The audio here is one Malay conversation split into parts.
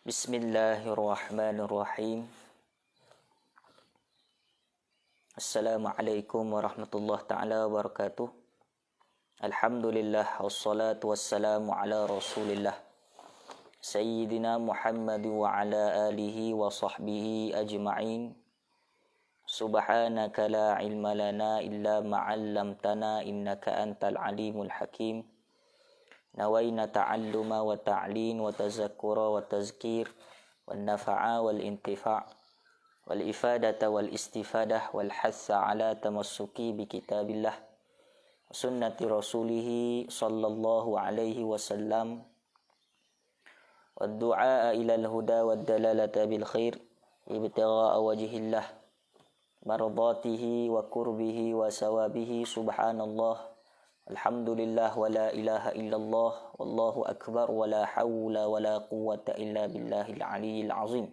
Bismillahirrahmanirrahim. Assalamualaikum warahmatullahi ta'ala wabarakatuh. Alhamdulillah wassalatu wassalamu ala rasulillah Sayyidina Muhammad wa ala alihi wa sahbihi ajma'in. Subhanaka la ilma lana illa ma'allamtana innaka antal alimul hakim. Nawaina ta'alluma wa ta'lin wa tazakkura wa tazkir wa nafa'a wal intifa' wal ifadata wal istifadah wal hassa ala tamassuki bi kitabillah wa sunnati rasulih sallallahu alaihi wasallam wa du'a ila al huda wa dalalata bil khair ibtigha'a wajhillah mardatihi wa qurbihi wa sawabihi subhanallah. Alhamdulillah wa la ilaha illallah wallahu akbar wa la hawla wa la quwwata illa billahil aliyyil azim.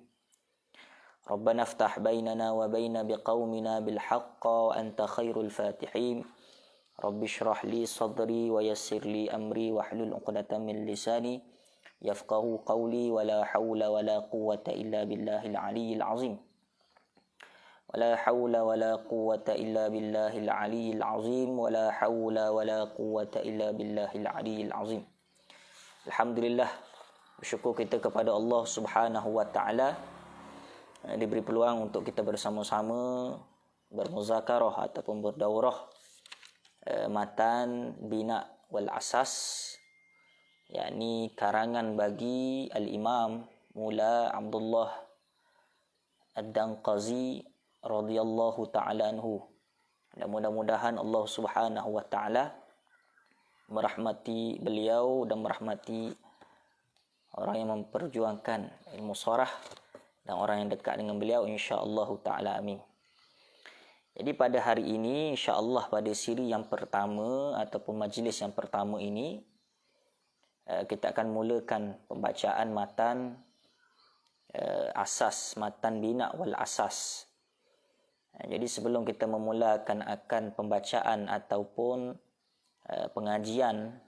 Rabbana iftah bainana wa baina biqaumina bil haqqa wa anta khairul fatihin. Rabbi shrah li sadri wa yassir li amri wa hlul 'uqdatam min lisani yafqahu qawli wa la hawla wa la quwwata illa billahil aliyyil azim. ولا حول ولا قوة إلا بالله العلي العظيم ولا حول ولا قوة إلا بالله العلي العظيم. Alhamdulillah, bersyukur kita kepada Allah Subhanahu wa taala diberi peluang untuk kita bersama-sama bermuzakarah ataupun berdaurah matan bina wal asas, yakni karangan bagi al-Imam Mula Abdullah Ad-Danqazi radhiyallahu ta'ala anhu. Dan mudah-mudahan Allah Subhanahu wa ta'ala merahmati beliau dan merahmati orang yang memperjuangkan ilmu sharah dan orang yang dekat dengan beliau, insya-Allah ta'ala, amin. Jadi pada hari ini insya-Allah pada siri yang pertama ataupun majlis yang pertama ini kita akan mulakan pembacaan matan asas, matan bina wal asas. Jadi sebelum kita memulakan akan pembacaan ataupun pengajian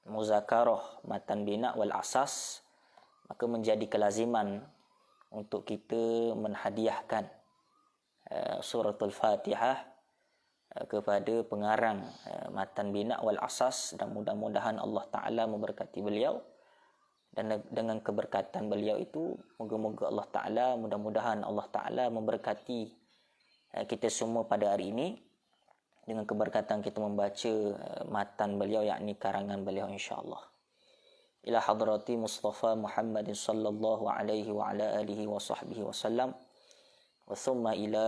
muzakarah matan bina wal asas, maka menjadi kelaziman untuk kita menhadiahkan suratul Fatihah kepada pengarang matan bina wal asas, dan mudah-mudahan Allah Ta'ala memberkati beliau, dan dengan keberkatan beliau itu moga-moga Allah Ta'ala, mudah-mudahan Allah Ta'ala memberkati kita semua pada hari ini dengan keberkatan kita membaca matan beliau, yakni karangan beliau, insya-Allah. Ila hadrati Mustafa Muhammadin sallallahu alaihi wa ala alihi wa sahbihi wasallam wa thumma ila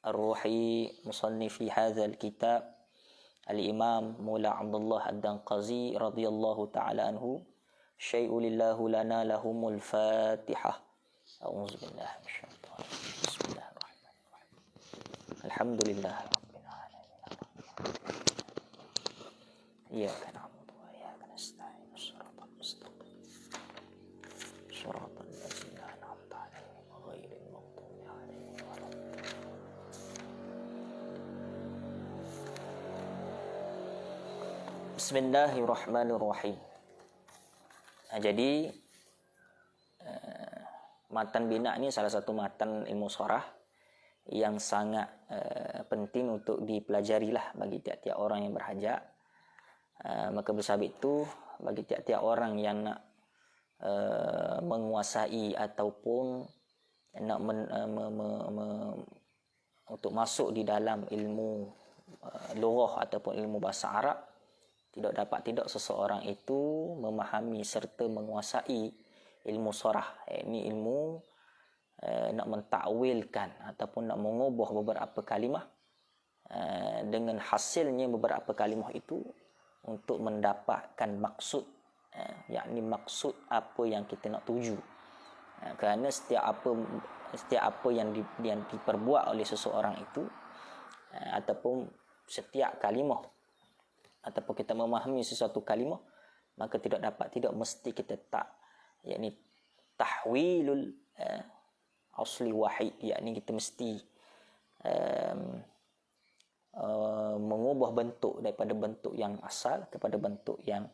ar-ruhi musannifi hadzal kitab al-Imam Mula Abdullah Ad-Danqazi radhiyallahu ta'ala anhu. Syai'u lillahu lana lahumul Fatihah. A'udzu billahi minasyaitonir rajim. Bismillah. Alhamdulillah rabbil alamin. Iyyaka na'budu wa iyyaka nasta'in. Shiratal mustaqim. Shiratal ladzina an'amta 'alaihim ghairil maghdubi 'alaihim waladdallin. Bismillahirrahmanirrahim. Jadi matan bina ini salah satu matan ilmu sharah yang sangat penting untuk dipelajarilah bagi tiap-tiap orang yang berhajat. Maka bersabab itu bagi tiap-tiap orang yang nak menguasai ataupun nak untuk masuk di dalam ilmu lughah ataupun ilmu bahasa Arab, tidak seseorang itu memahami serta menguasai ilmu sharah. Ini ilmu nak mentakwilkan ataupun nak mengubah beberapa kalimah dengan hasilnya beberapa kalimah itu untuk mendapatkan maksud, yakni maksud apa yang kita nak tuju. Kerana setiap apa yang diperbuat oleh seseorang itu ataupun setiap kalimah ataupun kita memahami sesuatu kalimah, maka tidak mesti kita tak, yakni tahwilul asli wahid, yakni kita mesti mengubah bentuk daripada bentuk yang asal kepada bentuk yang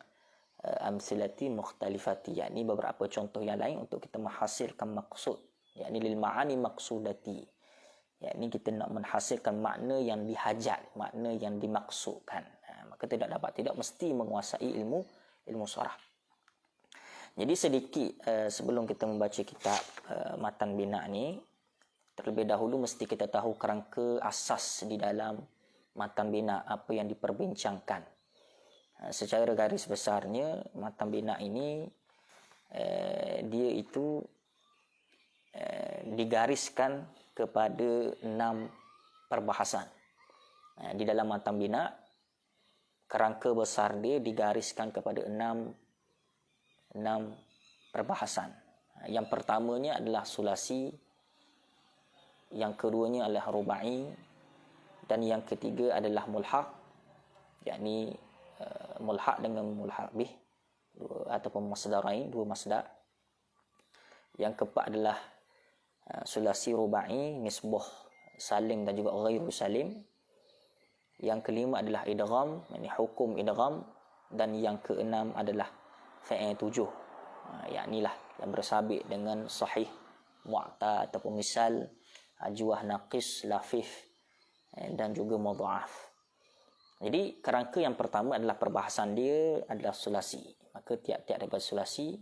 amsilati mukhtalifati, yakni beberapa contoh yang lain untuk kita menghasilkan maksud, yakni lil ma'ani maqsudati, yakni kita nak menghasilkan makna yang dihajat, makna yang dimaksudkan. Maka tidak mesti menguasai ilmu saraf. Jadi sedikit sebelum kita membaca kitab Matan Bina ni, terlebih dahulu mesti kita tahu kerangka asas di dalam Matan Bina, apa yang diperbincangkan. Secara garis besarnya, Matan Bina ini dia itu digariskan kepada 6 perbahasan. Di dalam Matan Bina, kerangka besar dia digariskan kepada 6 perbahasan. Yang pertamanya adalah sulasi, yang keduanya adalah rubai, dan yang ketiga adalah mulhaq, yakni mulhaq dengan mulhaq bih ataupun masdarain, 2 masdar. Yang keempat adalah sulasi rubai, nisbah salim dan juga ghairu salim. Yang kelima adalah idgham, yakni hukum idgham, dan yang keenam adalah fa'il 7, yaknilah yang bersabit dengan sahih, mu'ta ataupun misal, ajwah, naqis, lafif, dan juga mudha'af. Jadi kerangka yang pertama adalah perbahasan dia adalah sulasi. Maka tiap-tiap daripada sulasi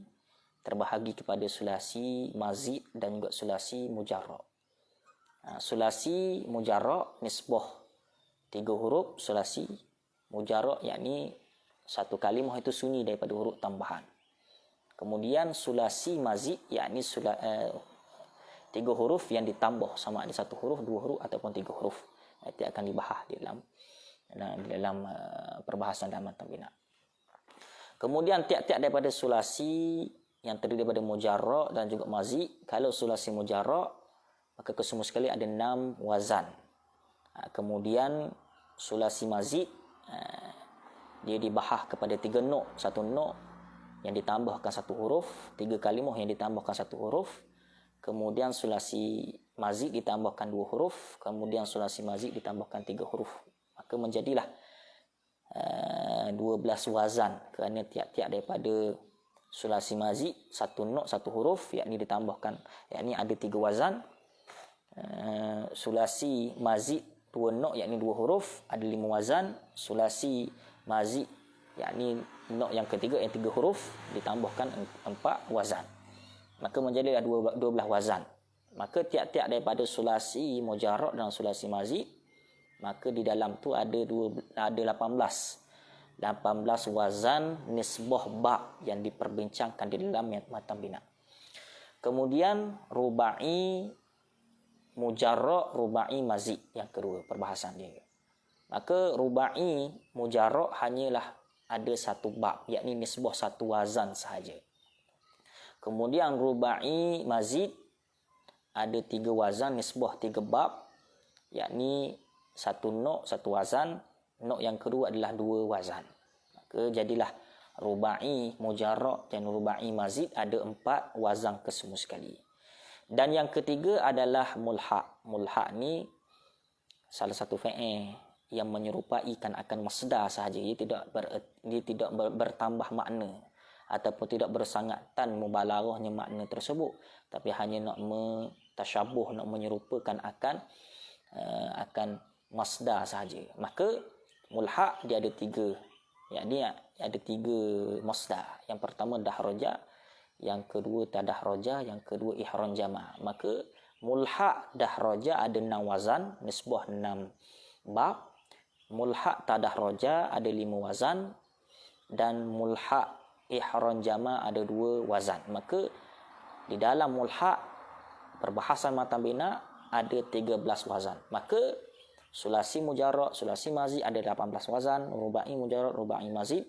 terbahagi kepada sulasi mazid dan juga sulasi mujarra'. Sulasi mujarra' nisbah 3 huruf, sulasi mujarra' yakni satu kalimah itu sunyi daripada huruf tambahan. Kemudian sulasi mazid yakni 3 huruf yang ditambah, sama ada 1 huruf, 2 huruf ataupun 3 huruf. Itu akan dibahas di dalam perbahasan dalam Matan Bina. Kemudian tiap-tiap daripada sulasi yang terdiri daripada mujarra' dan juga mazid, kalau sulasi mujarra' maka kesemua sekali ada 6 wazan. Kemudian sulasi mazid dia dibahas kepada 3 nok, 1 nok yang ditambahkan 1 huruf, 3 kalimah yang ditambahkan 1 huruf. Kemudian sulasi mazid ditambahkan 2 huruf, kemudian sulasi mazid ditambahkan 3 huruf. Maka menjadilah 12 wazan, kerana tiap-tiap daripada sulasi mazid 1 nok 1 huruf, yakni ditambahkan, yakni ada 3 wazan. Sulasi mazid 2 nok yakni 2 huruf, ada 5 wazan. Sulasi mazid yakni nok yang ketiga yang 3 huruf ditambahkan 4 wazan. Maka menjadilah 12 wazan. Maka tiap-tiap daripada sulasi mujarra' dan sulasi mazid, maka di dalam tu ada 18 wazan nisbah ba' yang diperbincangkan di dalam Matan Bina. Kemudian rubai mujarra', rubai mazid yang kedua perbahasan dia. Maka rubai mujarra' hanyalah ada 1 bab, yakni nisbah 1 wazan sahaja. Kemudian rubai mazid ada 3 wazan, nisbah 3 bab, yakni 1 nok 1 wazan, nok yang kedua adalah 2 wazan. Maka jadilah rubai mujarra' dan rubai mazid ada 4 wazan kesemua sekali. Dan yang ketiga adalah mulhaq. Mulhaq ni salah satu fa'il yang menyerupaikan akan masdar sahaja. Ia tidak bertambah makna ataupun tidak bersangatan mubalaghahnya makna tersebut, tapi hanya nak tasyabuh, nak menyerupakan akan masdar sahaja. Maka mulhaq dia ada 3, yakni ada 3 masdar. Yang pertama dahraja, yang kedua tadahraja, yang kedua ihram jama'. Maka mulhaq dahraja ada 6 wazan, nisbah 6 bab. Mulhaq tadahraja ada 5 wazan, dan mulhaq ihram jama' ada 2 wazan. Maka di dalam mulhaq perbahasan Matan Bina ada 13 wazan. Maka sulasi mujarra', sulasi mazid ada 18 wazan, rubai mujarra', rubai mazid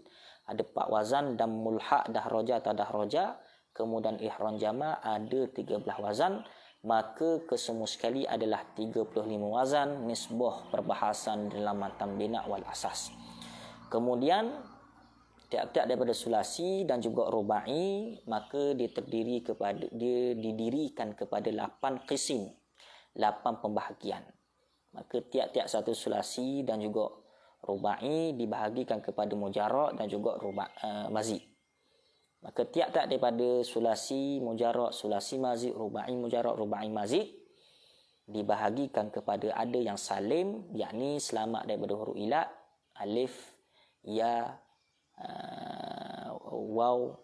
ada 4 wazan, dan mulhaq dahraja tadahraja kemudian ihram jama' ada 13 wazan. Maka kesemua sekali adalah 35 wazan nisbah perbahasan dalam Matan Bina wal asas. Kemudian tiap-tiap daripada sulasi dan juga rubai, maka dia didirikan kepada 8 qisim, 8 pembahagian. Maka tiap-tiap satu sulasi dan juga rubai dibahagikan kepada mujarra' dan juga mazid. Maka tiap-tiap daripada sulasi mujarrad, sulasi mazid, rubai mujarrad, rubai mazid dibahagikan kepada ada yang salim, yakni selamat daripada huruf ilat, alif, ya, waw,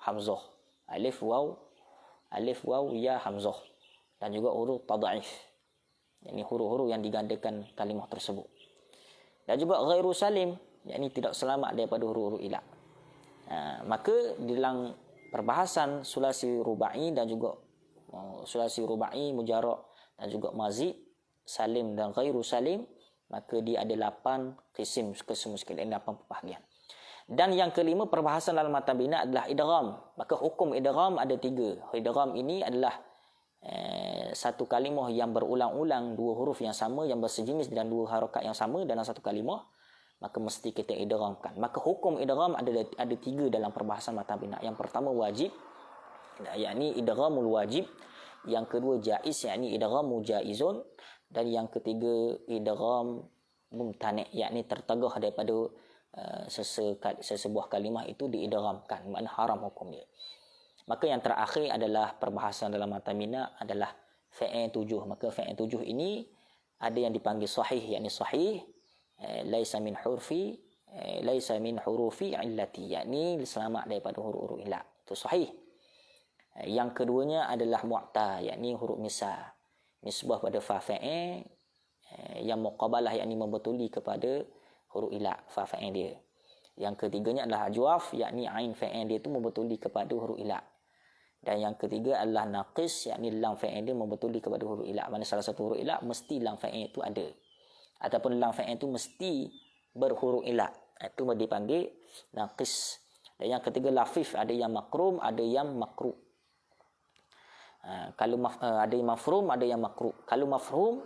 hamzah. Alif, waw, ya, hamzah. Dan juga huruf tad'if. Yakni huruf-huruf yang digandakan kalimah tersebut. Dan juga ghairu salim, yakni tidak selamat daripada huruf-huruf ilat. Maka dalam perbahasan sulasi rubai dan juga sulasi rubai mujarrad dan juga mazid, salim dan ghairu salim, maka dia ada 8 kisim, kesemua sekali 8 pembahagian. Dan yang kelima, perbahasan dalam matan bina adalah idgham. Maka hukum idgham ada 3. Idgham ini adalah satu kalimah yang berulang-ulang, 2 huruf yang sama yang bersejenis dan 2 harakat yang sama dalam satu kalimah, maka mesti kita idghamkan. Maka hukum idgham ada 3 dalam perbahasan matan bina. Yang pertama wajib, yakni idghamul wajib. Yang kedua jaiz, yakni idghamu jaizun. Dan yang ketiga idgham mumtani', yakni tertegah daripada sesebuah kalimah itu diidghamkan, makna haram hukum dia. Maka yang terakhir adalah perbahasan dalam matan bina adalah fa'il 7. Maka fa'il 7 ini ada yang dipanggil sahih, yakni sahih laisa min hurufi illati, yakni selamat daripada huruf-huruf illat, itu sahih. Yang keduanya adalah mu'ta, yakni huruf nisbah pada fa fa'il yang muqabalah, yakni membetuli kepada huruf illat fa fa'il dia. Yang ketiganya adalah ajwaf, yakni ain fa'il dia itu membetuli kepada huruf illat. Dan yang ketiga adalah naqis, yakni lam fa'il dia membetuli kepada huruf illat. Mana salah satu huruf illat mesti lam fa'il itu ada, ataupun lam fa'il itu mesti berhuruf illat, itu dipanggil naqis. Dan yang ketiga lafif, ada yang makrum, ada yang makruh. Kalau ada yang mafrum, ada yang makruh. Kalau mafhum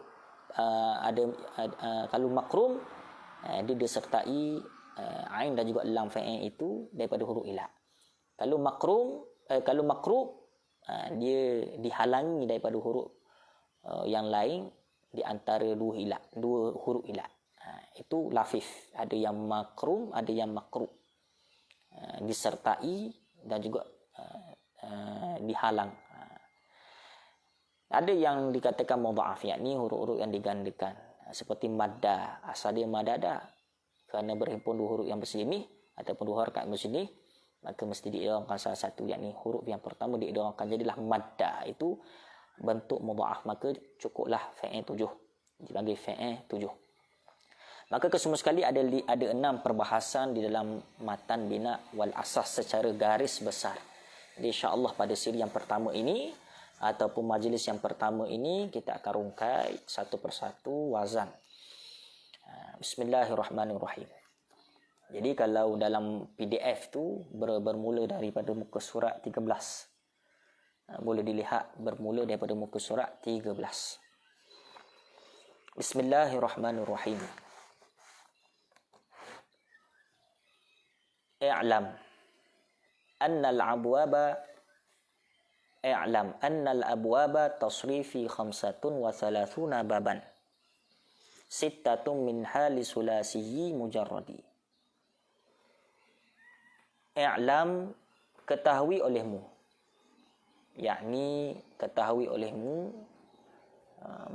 kalau makrum dia disertai ain dan juga lam fa'il itu daripada huruf illat. Kalau makruh dia dihalangi daripada huruf yang lain di antara 2 huruf illat. Itu lafif. Ada yang makrum, ada yang makruh. Disertai dan juga dihalang. Ada yang dikatakan mudha'af, yakni huruf-huruf yang digandakan, seperti madda. Asal dia madada kerana berhimpun 2 huruf yang bersejenis ataupun 2 harakat yang bersejenis, maka mesti diidghamkan salah satu, yakni huruf yang pertama diidghamkan jadilah madda. Itu bentuk mudha'af. Maka cukuplah fa'il 7, dipanggil fa'il 7. Maka kesemua sekali ada 6 perbahasan di dalam matan bina wal asas secara garis besar. Jadi insya-Allah pada siri yang pertama ini ataupun majlis yang pertama ini kita akan rungkai satu persatu wazan. Bismillahirrahmanirrahim. Jadi kalau dalam PDF tu bermula daripada muka surat 13. Boleh dilihat bermula daripada muka surat 13. Bismillahirrahmanirrahim. I'lam annal abwaba tasrifi 35 baban. 6 minha li sulasiyi mujarradi. I'lam, ketahui olehmu, yakni ketahui olehmu,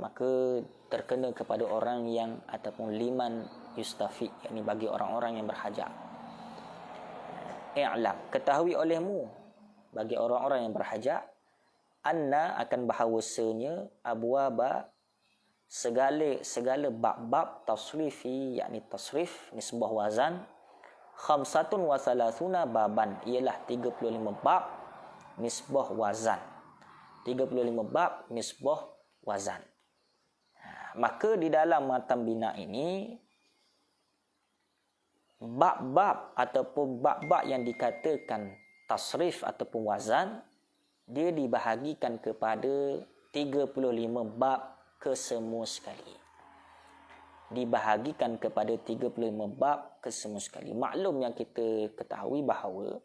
maka terkena kepada orang yang ataupun liman yustafi, yakni bagi orang-orang yang berhajat. I'lam, ketahui olehmu bagi orang-orang yang berhajat, anna akan bahawasanya abwaba segala bab-bab tasrifi, yakni tasrif nisbah wazan, 35 baban, ialah 35 bab nisbah wazan. 35 bab nisbah wazan. Maka di dalam matan bina ini bab-bab ataupun bab-bab yang dikatakan tasrif ataupun wazan, dia dibahagikan kepada 35 bab kesemua sekali. Dibahagikan kepada 35 bab kesemua sekali. Maklum yang kita ketahui bahawa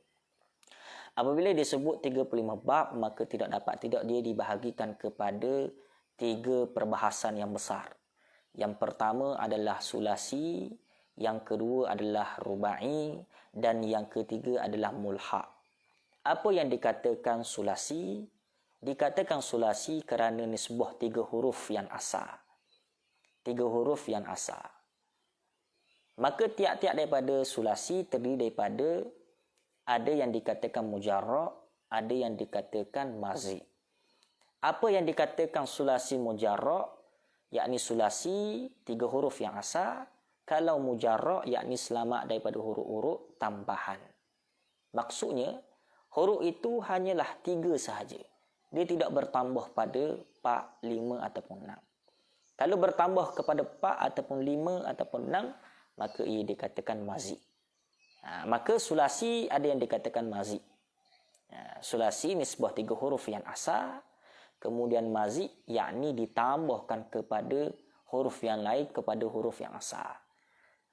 apabila disebut 35 bab, maka tidak dia dibahagikan kepada 3 perbahasan yang besar. Yang pertama adalah sulasi, yang kedua adalah rubai, dan yang ketiga adalah mulhaq. Apa yang dikatakan sulasi? Dikatakan sulasi kerana nisbah 3 huruf yang asal. 3 huruf yang asal. Maka tiap-tiap daripada sulasi terdiri daripada ada yang dikatakan mujarra', ada yang dikatakan mazi'. Apa yang dikatakan sulasi mujarra', yakni sulasi 3 huruf yang asal. Kalau mujarra', yakni selamat daripada huruf-huruf tambahan. Maksudnya, huruf itu hanyalah 3 sahaja. Dia tidak bertambah pada 4, 5 ataupun 6. Kalau bertambah kepada 4 ataupun 5 ataupun 6, maka ia dikatakan mazi'. Maka sulasi ada yang dikatakan mazi'. Sulasi nisbah 3 huruf yang asal. Kemudian mazi', yakni ditambahkan kepada huruf yang lain kepada huruf yang asal.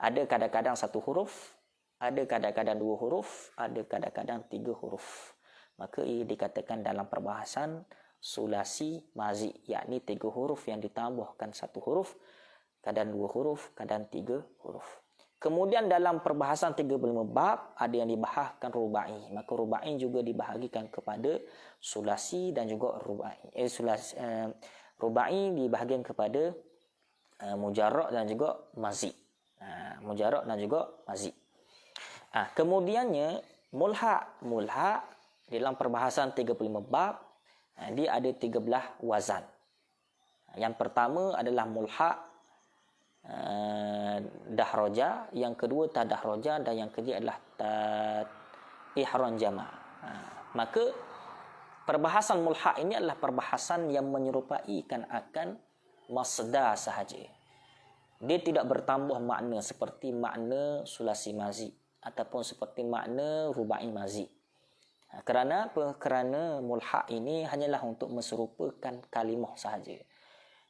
Ada kadang-kadang 1 huruf, ada kadang-kadang 2 huruf, ada kadang-kadang 3 huruf. Maka ia dikatakan dalam perbahasan sulasi mazi', yakni 3 huruf yang ditambahkan 1 huruf, kadang 2 huruf, kadang 3 huruf. Kemudian dalam perbahasan 35 bab ada yang dibahaskan rubai. Maka rubai juga dibahagikan kepada sulasi dan juga rubai. Rubai dibahagikan kepada mujarra' dan juga mazi'. Mujarra' dan juga mazi'. Kemudiannya mulha'. Mulha' dalam perbahasan 35 bab dia ada 13 wazan. Yang pertama adalah mulha' dahroja, yang kedua tadahroja, dan yang ketiga adalah ihron jama'. Maka perbahasan mulha' ini adalah perbahasan yang menyerupaikan akan masdar sahaja. Dia tidak bertambah makna seperti makna sulasi mazi' ataupun seperti makna rubai mazi'. Kerana apa? Kerana mulha' ini hanyalah untuk menyerupakan kalimah sahaja.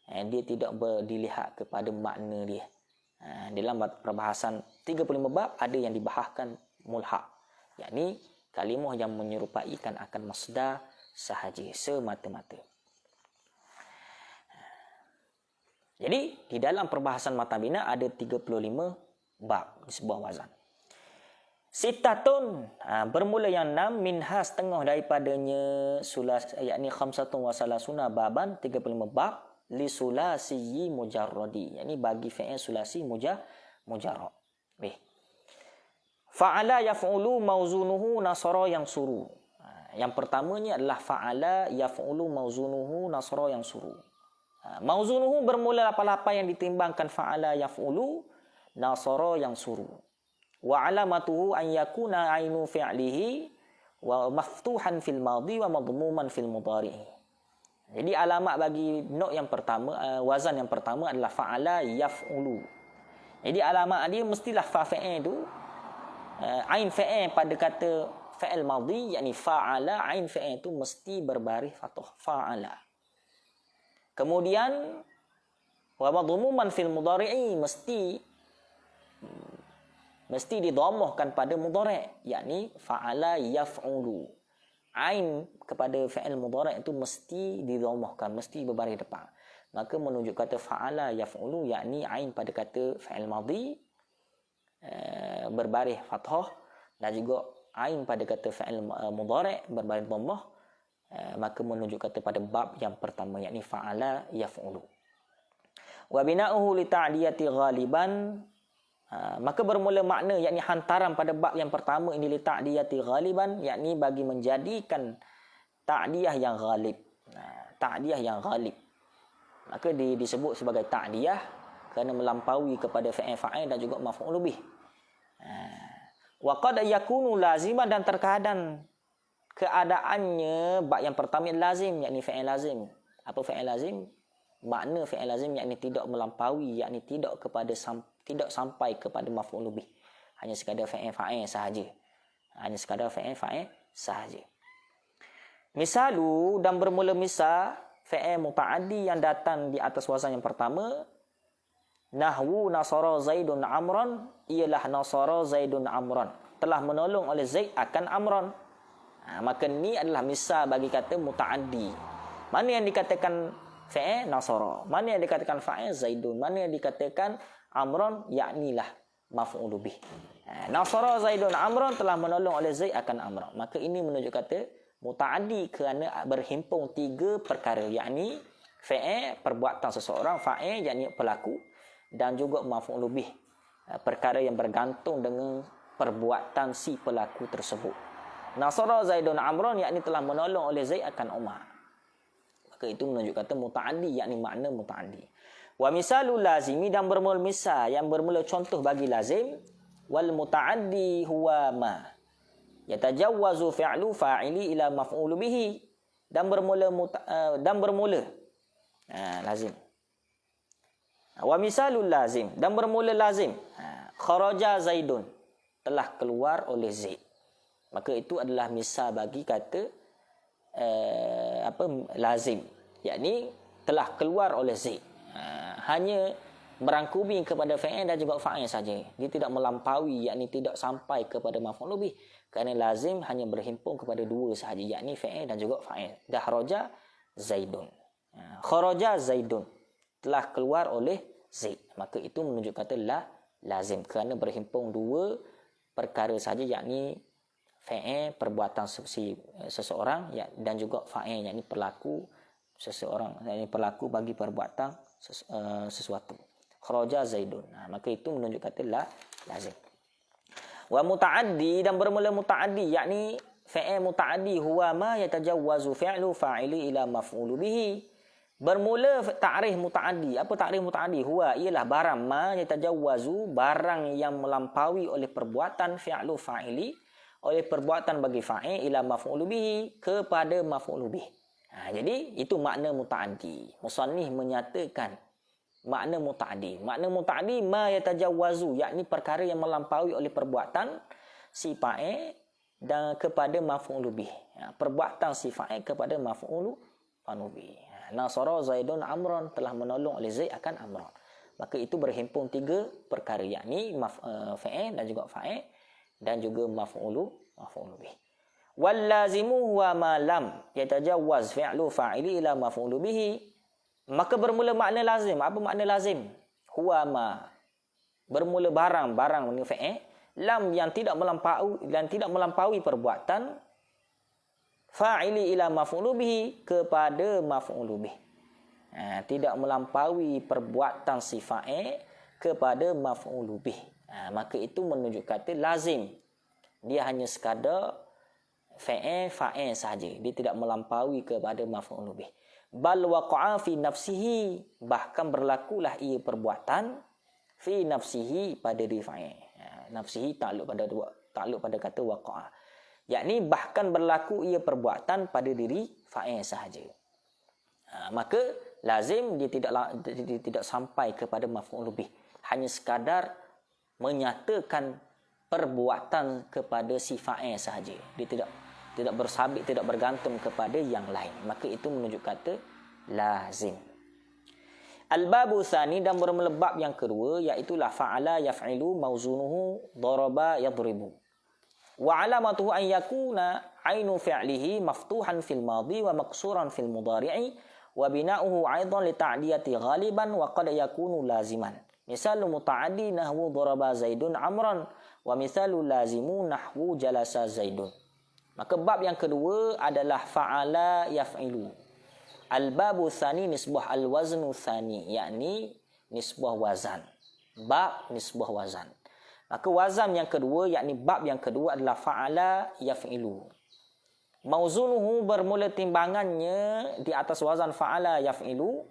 Dia tidak dilihat kepada makna dia. Dalam perbahasan 35 bab ada yang dibahaskan mulha', yakni kalimah yang menyerupaikan akan masdar sahaja semata-mata. Jadi di dalam perbahasan mata bina ada 35 bab di sebuah wazan. Sitatun, bermula yang 6, minha setengah daripadanya sulas, yakni khamsatun wa salasuna baban, 35 bab, li sulasi mujarradi, yakni bagi fi'il sulasi mujarrad. Fa'ala yaf'ulu mauzunuhu nasara yang suru. Yang pertamanya adalah fa'ala yaf'ulu mauzunuhu nasara yang suru. Mauzunuhu bermula apa-apa yang ditimbangkan fa'ala yaf'ulu nasara yang suru. Wa alamatuhu an yakuna ainu fi'lihi wa maftuhan fil madhi wa madmuman fil mudhari'i. Jadi alamat bagi not yang pertama, wazan yang pertama adalah fa'ala yaf'ulu. Jadi alamat dia mestilah fa' itu ain fi'il pada kata fi'il madhi, yakni fa'ala, ain fi'il itu mesti berbaris fathah fa'ala. Kemudian wa madmuman fil mudhari'i, mesti didhammahkan pada mudhari', yakni fa'ala yaf'ulu. Ain kepada fi'il mudhari' itu mesti didhammahkan, mesti berbaris depan. Maka menunjuk kata fa'ala yaf'ulu, yakni ain pada kata fi'il madhi berbaris fathah, dan juga ain pada kata fi'il mudhari' berbaris dhammah. Maka menunjuk kata pada bab yang pertama, yakni fa'ala yaf'ulu. Wa bina'uhu li ta'diyati ghaliban, maka bermula makna, yakni hantaran pada bab yang pertama ini li ta'diyati ghaliban, yakni bagi menjadikan ta'diyah yang ghalib. Ta'diyah yang ghalib, maka disebut sebagai ta'diyah kerana melampaui kepada fa'il dan juga maf'ul bih. Wa qad yakunu laziman, dan terkadang keadaannya bab yang pertama lazim, yakni fi'il lazim. Apa fi'il lazim? Makna fi'il lazim yakni tidak melampaui, yakni tidak sampai kepada maf'ul bih. Hanya sekadar fa'il sahaja. Misalu, dan bermula misal fi'il muta'addi yang datang di atas wazan yang pertama, nahwu nasara zaidun amran, ialah nasara zaidun amran, telah menolong oleh Zaid akan amran. Maka ni adalah misal bagi kata muta'addi. Mana yang dikatakan fi'il nasara, mana yang dikatakan fa'il zaidun, mana yang dikatakan amran, yaknilah maf'ul bih. Nasara Zaidun Amran, telah menolong oleh Zaid akan Amran. Maka ini menunjuk kata mutaaddi kerana berhimpun tiga perkara, yakni fa'il perbuatan seseorang, fa'il yakni pelaku, dan juga maf'ul bih perkara yang bergantung dengan perbuatan si pelaku tersebut. Nasara Zaidun Amran yakni telah menolong oleh Zaid akan Umar. Maka itu menunjuk kata mutaaddi, yakni makna mutaaddi. Wa misalul lazimi, dan bermula misal yang bermula contoh bagi lazim, wal mutaaddi huwa ma yatajawwazu fi'lu fa'ili ila maf'ul bihi, dan bermula lazim. Wa misalul lazim, dan bermula lazim, kharaja Zaidun, telah keluar oleh Zaid. Maka itu adalah misal bagi kata lazim, yakni telah keluar oleh Zaid. Hanya merangkumi kepada fa'il dan juga fa'il saja. Dia tidak melampaui, yakni tidak sampai kepada maf'ul bih. Kerana lazim hanya berhimpun kepada dua sahaja, yakni fa'il dan juga fa'il. Kharaja Zaidun. Kharaja Zaidun, telah keluar oleh Zaid. Maka itu menunjuk kata lazim kerana berhimpun dua perkara sahaja, yakni fa'il perbuatan seseorang, dan juga fa'il yakni pelaku seseorang, yakni pelaku bagi perbuatan sesuatu. Kharaja Zaidun. Maka itu menunjuk kata lazim. Wa mutaaddi, dan bermula mutaaddi, yakni fa'il mutaaddi huwa ma yatajawwazu fi'lu fa'ili ila maf'ul bihi. Bermula ta'rif mutaaddi. Apa ta'rif mutaaddi? Huwa, ialah barang ma yatajawwazu, barang yang melampaui oleh perbuatan fi'lu fa'ili, oleh perbuatan bagi fa'il, ila maf'ul bihi, kepada maf'ul bih. Jadi itu makna mutaaddi. Musannif menyatakan makna mutaaddi. Makna mutaaddi ma yatajawwazu, yakni perkara yang melampaui oleh perbuatan si fa'il dan kepada maf'ul bih. Perbuatan si fa'il kepada maf'ul bih. Nasara Zaidun Amran, telah menolong oleh Zaid akan Amran. Maka itu berhimpun tiga perkara, yakni fa'il dan juga fa'il dan juga maf'ul bih. Wal lazimu huwa ma lam yatajawwaz fi'lu fa'ili ila maf'ul bihi. Maka bermula makna lazim. Apa makna lazim? Huwa ma, bermula barang ni fa'il, lam yang tidak melampaui perbuatan fa'ili ila maf'ul bihi, kepada maf'ul bih. Tidak melampaui perbuatan si fa'il kepada maf'ul bih. Maka itu menunjuk kata lazim. Dia hanya sekadar fa'il sahaja. Dia tidak melampaui kepada maf'ul bih. Bal waqa'a fi nafsihi, bahkan berlakulah ia perbuatan fi nafsihi, pada diri fa'il. Nafsihi takluk pada kata waqa'a, yakni bahkan berlaku ia perbuatan pada diri fa'il sahaja. Maka lazim dia tidak sampai kepada maf'ul bih, hanya sekadar menyatakan perbuatan kepada si fa'il sahaja. Dia tidak bersabit, tidak bergantung kepada yang lain. Maka itu menunjuk kata lazim. Al-babu tsani, dan bermula bab yang kedua, iaitu fa'ala yaf'ilu mauzunuhu daraba yadribu. Wa alamatuhu an yakuna ainu fi'lihi maftuhan fil madhi wa maqsuran fil mudhari'i wa bina'uhu aidan li ta'diyati ghaliban wa qad yakunu laziman. Misalu muta'addi nahwu daraba Zaidun Amran, wa misalu lazimu nahwu jalasa Zaidun. Maka bab yang kedua adalah fa'ala yaf'ilu. Al-babu tsani nisbah al-waznu tsani, yakni nisbah wazan. Bab nisbah wazan. Maka wazan yang kedua, yakni bab yang kedua adalah fa'ala yaf'ilu. Mauzunuhu, bermula timbangannya di atas wazan fa'ala yaf'ilu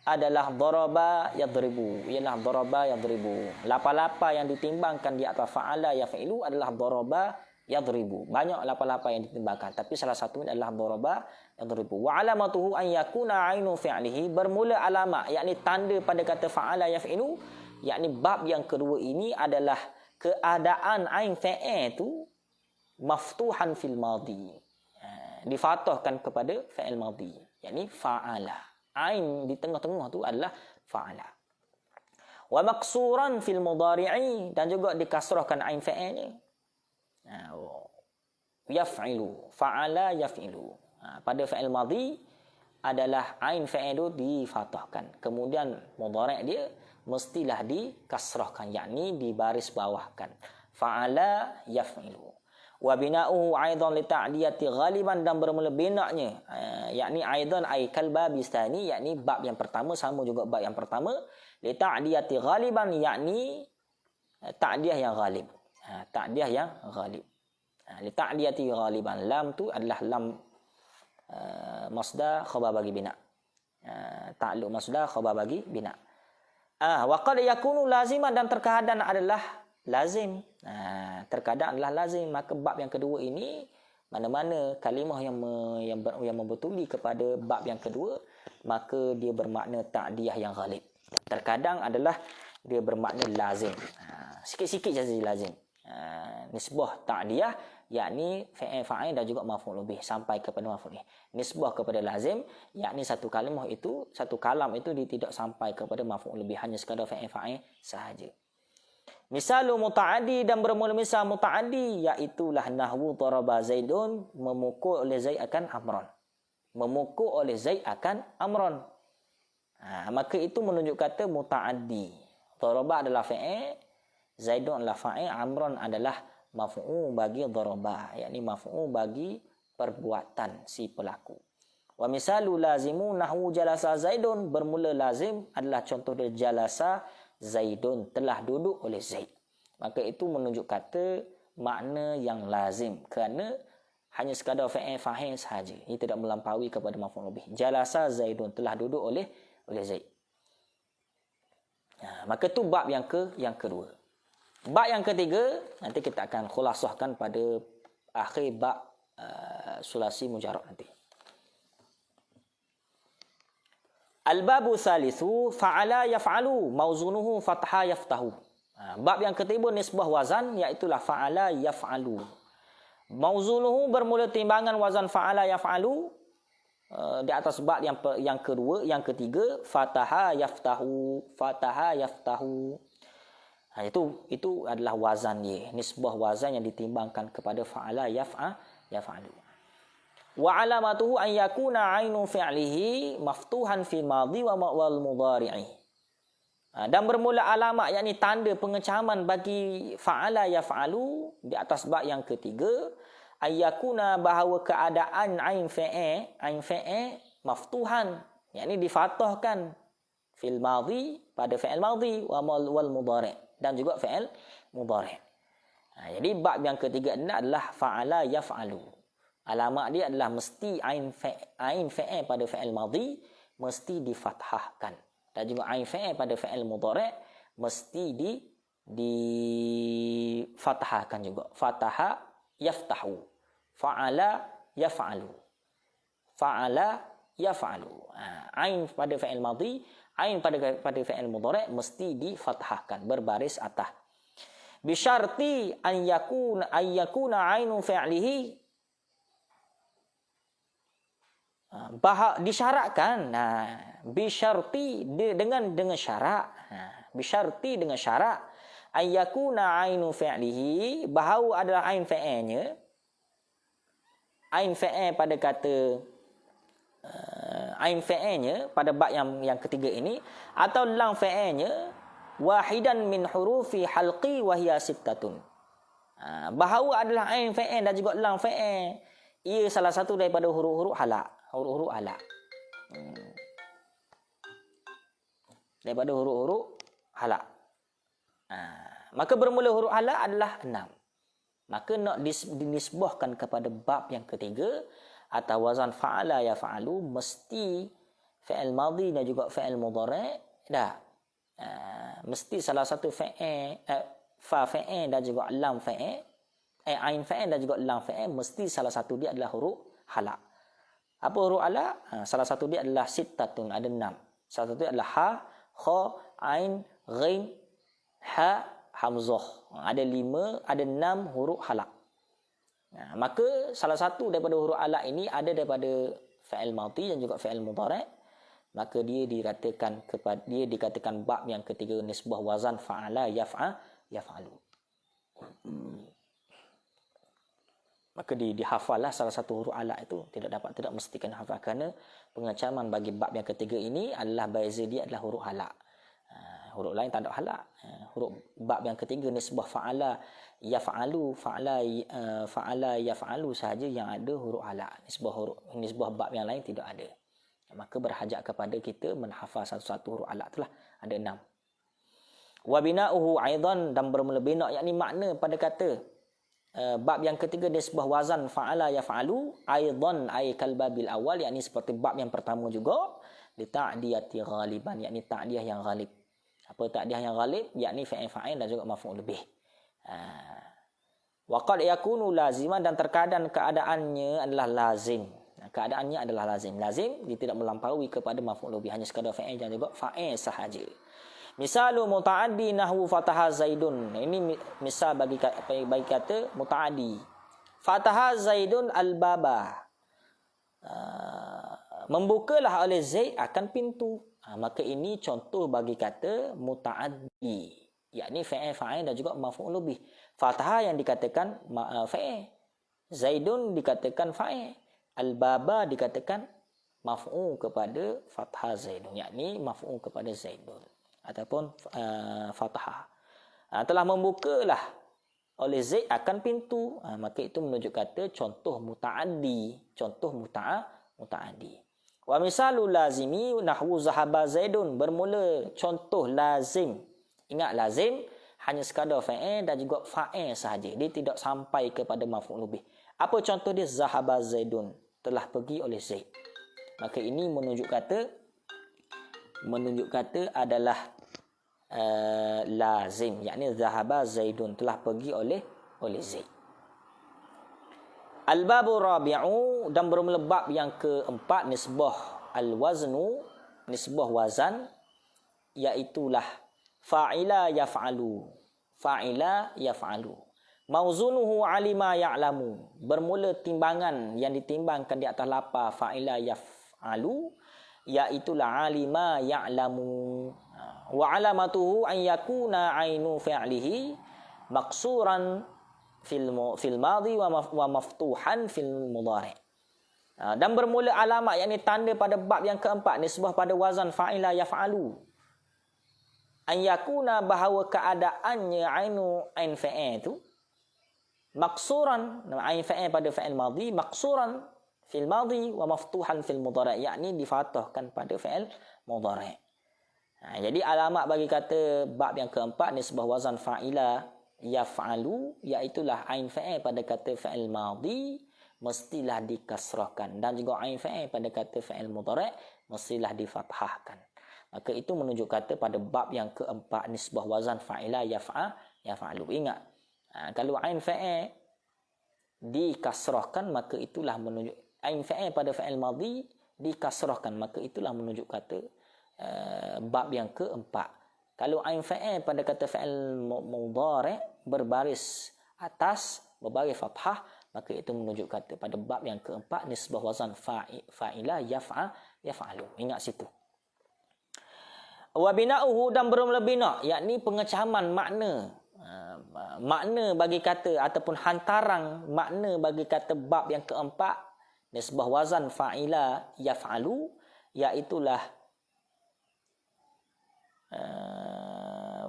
adalah daraba yadribu. Ialah daraba yadribu. Lapa-lapa yang ditimbangkan di atas fa'ala yaf'ilu adalah daraba yadribu. Banyak lapa-lapa yang ditimbangkan, tapi salah satunya adalah daraba yadribu. Wa alamatuhu an yakuna ainu fi'lihi, bermula alamat, yakni tanda pada kata fa'ala yaf'ilu, yakni bab yang kedua ini adalah keadaan ain fa'il itu maftuhan fil madhi, difathahkan kepada fa'il madhi, yakni fa'ala. Ain di tengah-tengah tu adalah fa'ala. Wa maqsuran fil mudhari'i, dan juga dikasrahkan ain fa'ilnya. Yaf'ilu, fa'ala yaf'ilu. Pada fa'il madhi adalah ain fa'il itu difathahkan. Kemudian mudhari' dia mestilah dikasrahkan, yakni di baris bawahkan. Fa'ala yaf'ilu. Wa bina'uhu aidan li ta'diyati ghaliban, dan bermula bina'nya yakni aidan ay kal babistani, yakni bab yang pertama sama juga bab yang pertama, li ta'diyati ghaliban yakni ta'diyah yang ghalib. Ta'diyah yang ghalib. Li ta'diyati ghaliban, lam tu adalah lam masdar khabar bagi bina. Ta'alluq masdar khabar bagi bina. Wa qad yakunu laziman, dan terkadang adalah lazim. Terkadang adalah lazim. Maka bab yang kedua ini, mana-mana kalimah yang membetuli kepada bab yang kedua, maka dia bermakna ta'diyah yang ghalib. Terkadang adalah dia bermakna lazim. Sikit-sikit saja lazim. Nisbah ta'diyah yakni fa'il dan juga maf'ul bih sampai kepada maf'ul bih. Nisbah kepada lazim yakni satu kalimah itu, satu kalam itu dia tidak sampai kepada maf'ul bih, hanya sekadar fa'il sahaja. Misal muta'addi, dan bermula misal muta'addi, iaitulah nahwu daraba Zaidun, memukul oleh Zaid akan Amran. Memukul oleh Zaid akan Amran. Maka itu menunjuk kata muta'addi. Daraba adalah fa'il, Zaidun adalah fa'il, Amran adalah maf'ul bagi daraba, yakni maf'ul bagi perbuatan si pelaku. Wa misalu lazimu nahwu jalasa Zaidun, bermula lazim adalah contoh dia jalasa Zaidun, telah duduk oleh Zaid. Maka itu menunjuk kata makna yang lazim, kerana hanya sekadar fa'il sahaja, ia tidak melampaui kepada maf'ul bih. Jalasa Zaidun, telah duduk oleh Zaid. Maka itu bab yang kedua. Bab yang ketiga nanti kita akan khulasahkan pada akhir bab sulasi mujarrad nanti. Al-babu thalithu fa'ala yaf'alu mauzunuhu fatha yaftahu. Bab yang ketiga nisbah wazan, iaitulah fa'ala yaf'alu. Mauzunuhu bermula timbangan wazan fa'ala yaf'alu di atas bab yang kedua, yang ketiga fataha yaftahu, fataha yaftahu. Itu adalah wazan dia, nisbah wazan yang ditimbangkan kepada fa'ala yaf'alu. Wa alamatuhu an yakuna ainu fi'lihi maftuhan fi madhi wa wal mudhari'i. Dan bermula alamat yakni tanda pengecaman bagi fa'ala yaf'alu di atas bab yang ketiga, an yakuna bahawa keadaan ain fi'il maftuhan, yakni difathahkan fil madhi, pada fi'il madhi, wa wal mudhari', dan juga fi'il mudhari'. Jadi bab yang ketiga ini adalah fa'ala yaf'alu. Alamat dia adalah mesti ain fi'il pada fi'il madhi mesti difathahkan, dan juga ain fi'il pada fi'il mudhari' mesti difathahkan juga. Fataha yaftahu, fa'ala yaf'alu, fa'ala yaf'alu. Ain pada fi'il madhi, ain pada fi'il mudhari' mesti difathahkan berbaris atas. Bisyarti an yakuna ainu fi'lihi, disyaratkan. Bisyarti dengan syarat. Bisyarti dengan syarat ayyakuna ainu fi'lihi, bahawa adalah ain fi'ilnya, ain fi'il pada kata ain fi'ilnya pada bab yang ketiga ini, atau lam fi'ilnya wahidan min hurufi halqi wa hiya sittatun. Bahawa adalah ain fi'il dan juga lam fi'il, ia salah satu daripada huruf-huruf halaq. Huruf-huruf halaq. Daripada huruf-huruf halaq. Maka bermula huruf halaq adalah 6. Maka nak dinisbahkan kepada bab yang ketiga atau wazan fa'ala yaf'alu, mesti fi'il madhi dan juga fi'il mudhari' dah. Mesti salah satu fi'il, fa fi'il dan juga lam fi'il, ain fi'il dan juga lam fi'il, mesti salah satu dia adalah huruf halaq. Apa huruf halaq? Salah satu dia adalah sittatun, ada 6. Salah satu dia adalah ha, kha, ain, ghain, ha, hamzah. Ada 6 huruf halaq. Maka salah satu daripada huruf halaq ini ada daripada fi'il madhi dan juga fi'il mudhari'. Maka dia dikatakan bab yang ketiga nisbah wazan fa'ala yaf'alu. Maka dihafallah salah satu huruf halaq itu, tidak mestikan hafal, kerana pengecaman bagi bab yang ketiga ini adalah baiza dia adalah huruf halaq. Huruf lain tak ada halak. Huruf bab yang ketiga nisbah fa'ala yaf'alu, fa'ala yaf'alu sahaja yang ada huruf halak. Nisbah bab yang lain tidak ada. Maka berhajat kepada kita menhafaz satu-satu huruf halak itulah. Ada 6. Wa bina'uhu aidan, dan bermula bina, yakni makna pada kata bab yang ketiga nisbah wazan fa'ala yaf'alu aidan ay kal babil awal, yakni seperti bab yang pertama juga, li ta'diyati ghaliban, yakni ta'diyah yang ghalib. Apa ta'diyah yang ghalib? Yakni fa'il dan juga maf'ul bih. Wa qad yakunu laziman, dan terkadang keadaannya adalah lazim. Keadaannya adalah lazim. Lazim dia tidak melampaui kepada maf'ul bih, hanya sekadar fa'il dan juga fa'il sahaja. Misalu muta'addi nahwu fataha zaidun. Ini misal bagi kata muta'addi. Fataha zaidun al-baba. Membukalah oleh Zaid akan pintu. Maka ini contoh bagi kata muta'addi, yakni fa'il dan juga maf'ul bih. Fataha yang dikatakan fa'il, Zaidun dikatakan fa'il, al-baba dikatakan maf'ul kepada fathah Zaidun, yakni maf'ul kepada Zaidun ataupun fathah. Telah membukalah oleh Zaid akan pintu. Maka itu menunjuk kata contoh muta'addi, muta'addi. Wa misalu lazimi nahwu zahaba Zaidun, bermula contoh lazim. Ingat lazim hanya sekadar fa'il dan juga fa'il sahaja. Dia tidak sampai kepada maf'ul bih. Apa contoh dia? Zahaba Zaidun, telah pergi oleh Zaid. Maka ini menunjuk kata adalah lazim, yakni zahaba Zaidun, telah pergi oleh Zaid. Al-babu rabi'u, dan bermula bab yang keempat nisbah al-waznu, nisbah wazan, iaitulah fa'ila yaf'alu. Mauzunuhu alima ya'lamu, bermula timbangan yang ditimbangkan di atas lafaz fa'ila yaf'alu, iaitulah alima ya'lamu. Wa alamatuhu an yakuna ainu fi'lihi maqsuran fil madhi wa maftuhan fil mudhari'. Dan bermula alamat, yakni tanda pada bab yang keempat nisbah pada wazan fa'ila yaf'alu, an yakuna, bahawa keadaannya ain fa'il itu maqsuran, ain fa'il pada fa'il madhi, maqsuran fil madhi wa maftuhan fil mudhari', yakni difathahkan pada fa'il mudhari'. Jadi alamat bagi kata bab yang keempat nisbah wazan fa'ila yaf'alu, iaitulah ain fa'il pada kata fa'il madhi mestilah dikasrahkan, dan juga ain fa'il pada kata fa'il mudhari' mestilah difathahkan. Maka itu menunjuk kata pada bab yang keempat nisbah wazan fa'ila yaf'alu. Ingat, kalau ain fa'il dikasrahkan, maka itulah menunjuk, ain fa'il pada fa'il madhi dikasrahkan, maka itulah menunjuk kata bab yang keempat. Kalau ain fa'il pada kata fa'il mudhari' berbaris atas, berbaris fathah, maka itu menunjuk kata pada bab yang keempat nisbah wazan fa'ila yaf'alu. Ingat situ. Wa bina'uhu, dan bermula bina, yakni pengecaman makna bagi kata ataupun hantaran makna bagi kata bab yang keempat nisbah wazan fa'ila yaf'alu, iaitulah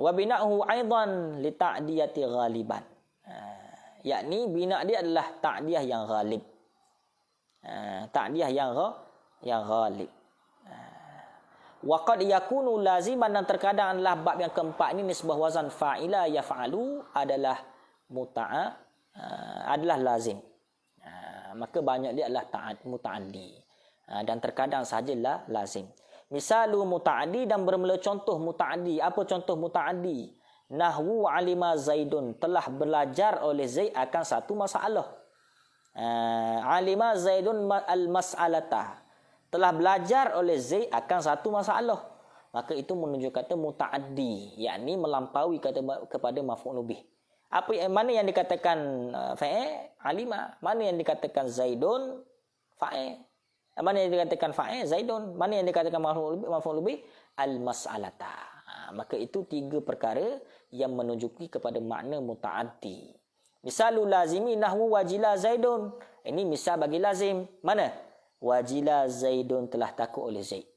wa bina'uhu aidan li ta'diyati ghaliban, yakni bina dia adalah ta'diyah yang ghalib, ta'diyah yang ghalib. Wa qad yakunu laziman, dan terkadang adalah bab yang keempat ini nisbah wazan fa'ila yaf'alu adalah adalah lazim. Maka banyak dia adalah muta'addi, dan terkadang sahajalah lazim. Misalu muta'addi, dan bermula contoh muta'addi. Apa contoh muta'addi? Nahwu alima Zaidun, telah belajar oleh Zaid akan satu masalah. Alima Zaidun al-mas'alata, telah belajar oleh Zaid akan satu masalah. Maka itu menunjuk kata muta'addi, yakni melampaui kepada maf'ul bih. Mana yang dikatakan fa'il? Alima. Mana yang dikatakan Zaidun? Fa'il. Mana yang dikatakan fa'il? Zaidun. Mana yang dikatakan maf'ul bih? Al-mas'alata. Maka itu tiga perkara yang menunjuki kepada makna muta'addi. Misalul lazimi nahwu wajila Zaidun. Ini misal bagi lazim. Mana? Wajila Zaidun, telah takut oleh Zaid.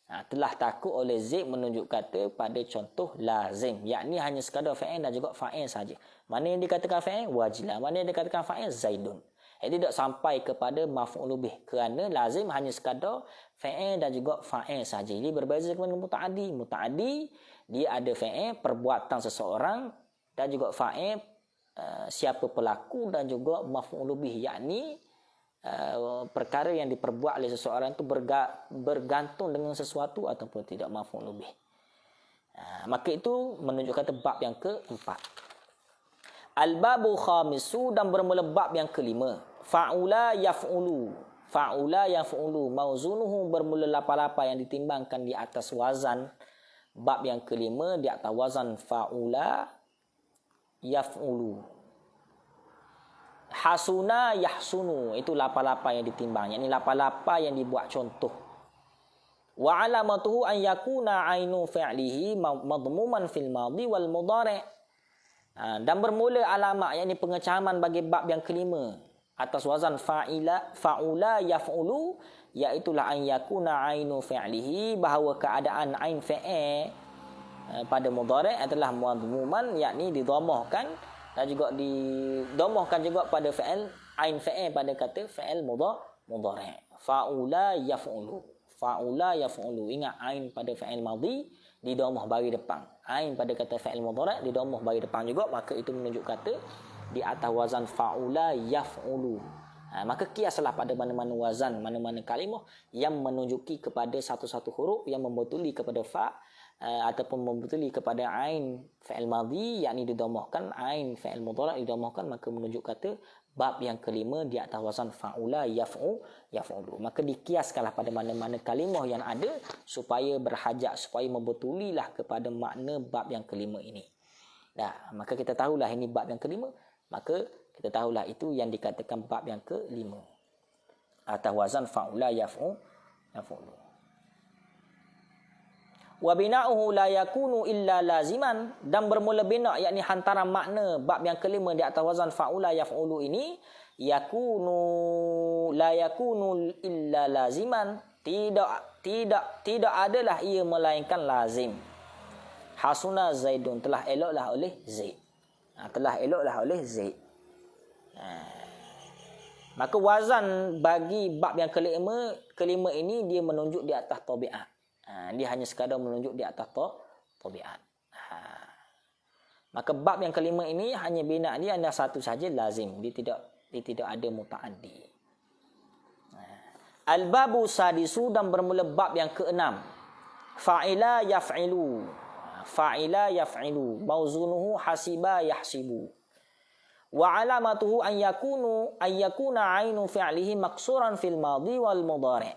Telah takut oleh Zaid menunjuk kata pada contoh lazim, yakni hanya sekadar fa'il dan juga fa'il saja. Mana yang dikatakan fa'il? Wajilah. Mana yang dikatakan fa'il? Zaidun. Jadi tidak sampai kepada maf'ul bih, kerana lazim hanya sekadar fa'il dan juga fa'il saja. Jadi berbeza dengan muta'addi. Muta'addi dia ada fa'il perbuatan seseorang dan juga fa'il siapa pelaku dan juga maf'ul bih, yakni perkara yang diperbuat oleh seseorang itu bergantung dengan sesuatu ataupun tidak, maf'ul bih. Maka itu menunjuk kata bab yang keempat. Al-babu khamisu, dan bermula bab yang kelima. Fa'ula yaf'ulu. Fa'ula yaf'ulu. Mauzunuhu bermula lapa-lapa yang ditimbangkan di atas wazan. Bab yang kelima di atas wazan fa'ula yaf'ulu. Hasuna yahsunu, itu lapa-lapa yang ditimbang, yakni lapa-lapa yang dibuat contoh. Wa alamatuhu an yakuna ainu fi'lihi madmuman fil madhi wal mudhari'. Dan bermula alamat, yakni pengecaman bagi bab yang kelima atas wazan fa'ula yaf'ulu, iaitulah an yakuna ainu fi'lihi, bahawa keadaan ain fi'il pada mudhari' adalah madmuman, yakni didhammahkan, dan juga didomahkan juga pada fa'il, ain fa'il pada kata fa'il mudhari'. Fa'ula yaf'ulu. Fa'ula yaf'ulu. Ingat, ain pada fa'il madhi didomah bagi depan. Ain pada kata fa'il mudhari' didomah bagi depan juga, maka itu menunjuk kata di atas wazan fa'ula yaf'ulu. Maka kiaslah pada mana-mana wazan, mana-mana kalimah yang menunjuki kepada satu-satu huruf yang membetuli kepada fa' ataupun membetuli kepada ain fa'il madhi, yakni didhamahkan, ain fa'il mudhari' didhamahkan, maka menunjuk kata bab yang kelima di atas wazan fa'ula yaf'ulu. Maka dikiaskanlah pada mana-mana kalimah yang ada supaya berhajat, supaya membetulilah kepada makna bab yang kelima ini. Maka kita tahulah ini bab yang kelima, maka kita tahulah itu yang dikatakan bab yang kelima atas wazan fa'ula yaf'ulu. Wa bina'uhu la yakunu illa laziman, dan bermula bina, yakni hantaran makna bab yang kelima di atas wazan fa'ula yaf'ulu ini, la yakunu illa laziman, tidak adalah ia melainkan lazim. Hasuna Zaidun, telah eloklah oleh Zaid. Telah eloklah oleh Zaid. Maka wazan bagi bab yang kelima ini dia menunjuk di atas tabiat. Dia hanya sekadar menunjuk di atas tabiat. Maka bab yang kelima ini hanya bina dia hanya satu saja, lazim. Dia tidak ada muta'addi. Al-babu sadisu, dan bermula bab yang keenam. Fa'ila yaf'ilu. Fa'ila yaf'ilu. Mauzunuhu hasiba yahsibu. Wa alamatuhu an yakuna ainu fi'lihi maksuran fil madhi wal mudhari'.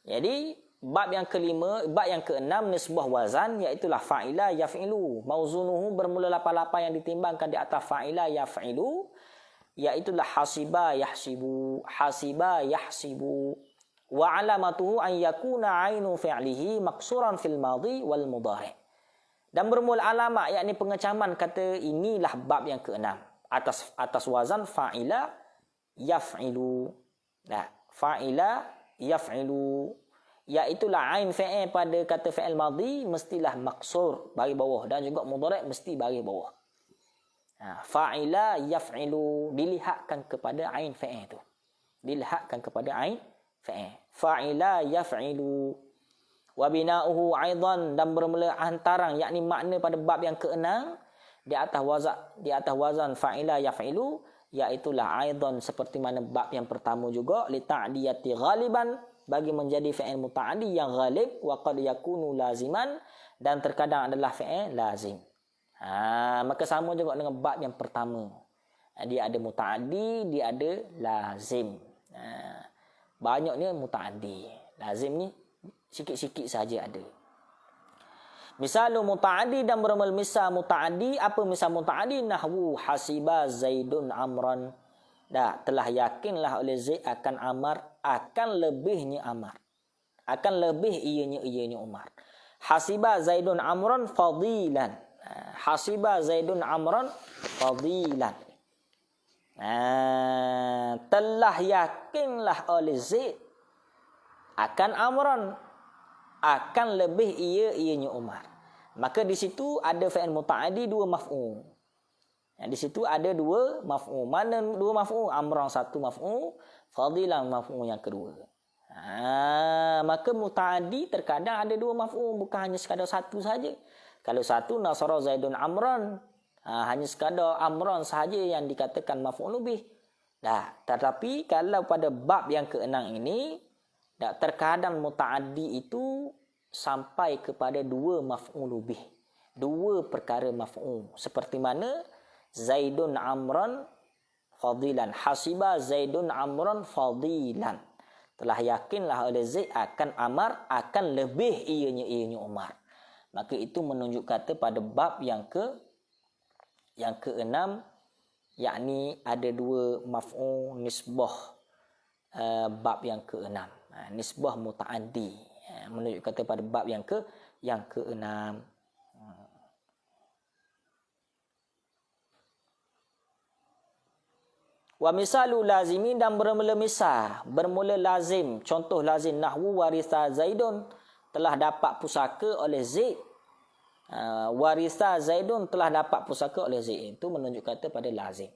Jadi bab yang kelima, bab yang keenam ni sebuah wazan, iaitulah fa'ila yaf'ilu. Mauzunuhu bermula lapa-lapa yang ditimbangkan di atas fa'ila yaf'ilu, iaitulah hasiba yahsibu. Hasiba yahsibu. Wa alamatuhu an yakuna ainu fi'lihi maksuran fil madhi wal mudhari'. Dan bermula alamat, yakni pengecaman kata inilah bab yang keenam atas wazan fa'ila yaf'ilu. Fa'ila yaf'ilu, iaitulah ain fa'il pada kata fa'il madhi mestilah maksur bagi bawah, dan juga mudhari' mesti bagi bawah. Fa'ila yaf'ilu, dilihatkan kepada ain fa'il itu. Dilihatkan kepada ain fa'il. Fa'ila yaf'ilu. Wa bina'uhu aidan, dan bermula hantaran, yakni makna pada bab yang keenam di atas wazan fa'ila yaf'ilu, iaitulah aidan seperti mana bab yang pertama juga, li ta'diyati ghaliban, bagi menjadi fa'il muta'addi yang ghalib, wa qad yakunu laziman, dan terkadang adalah fa'il lazim. Maka sama juga dengan bab yang pertama. Dia ada muta'addi, dia ada lazim. Banyaknya muta'addi. Lazim ni sikit-sikit saja ada. Misal muta'addi, dan bermula misal muta'addi. Apa misal muta'addi? Nahwu hasiba Zaidun amran. Telah yakinlah oleh Zaid akan Amar, akan lebihnya Amar, akan lebih ianya Umar. Hasiba Zaidun amran fadilan. Hasiba Zaidun amran fadilan. Telah yakinlah oleh Zaid akan amran, akan lebih ianya Umar. Maka di situ ada fi'il muta'addi dua maf'ul. Di situ ada dua maf'ul. Mana dua maf'ul? Amran satu maf'ul, fadilan maf'ul yang kedua. Maka muta'addi terkadang ada dua maf'ul, bukan hanya sekadar satu saja. Kalau satu nasara Zaidun Amran, hanya sekadar Amran sahaja yang dikatakan maf'ul bih. Tetapi kalau pada bab yang keenam ini, terkadang muta'addi itu sampai kepada dua maf'ul bih. Dua perkara maf'ul. Seperti mana Zaidun Amran fadilan. Hasiba Zaidun Amran fadilan. Telah yakinlah oleh Zaid akan Amar akan lebih ianya Umar. Maka itu menunjuk kata pada bab yang keenam, yakni ada dua maf'ul nisbah bab yang keenam. Nisbah muta'addi menunjuk kata pada bab yang keenam. Wa misalu lazimin, dan bermula misal, bermula lazim. Contoh lazim nahwu waritha Zaidun, telah dapat pusaka oleh Zaid. Waritha Zaidun, telah dapat pusaka oleh Zaid. Itu menunjuk kata pada lazim.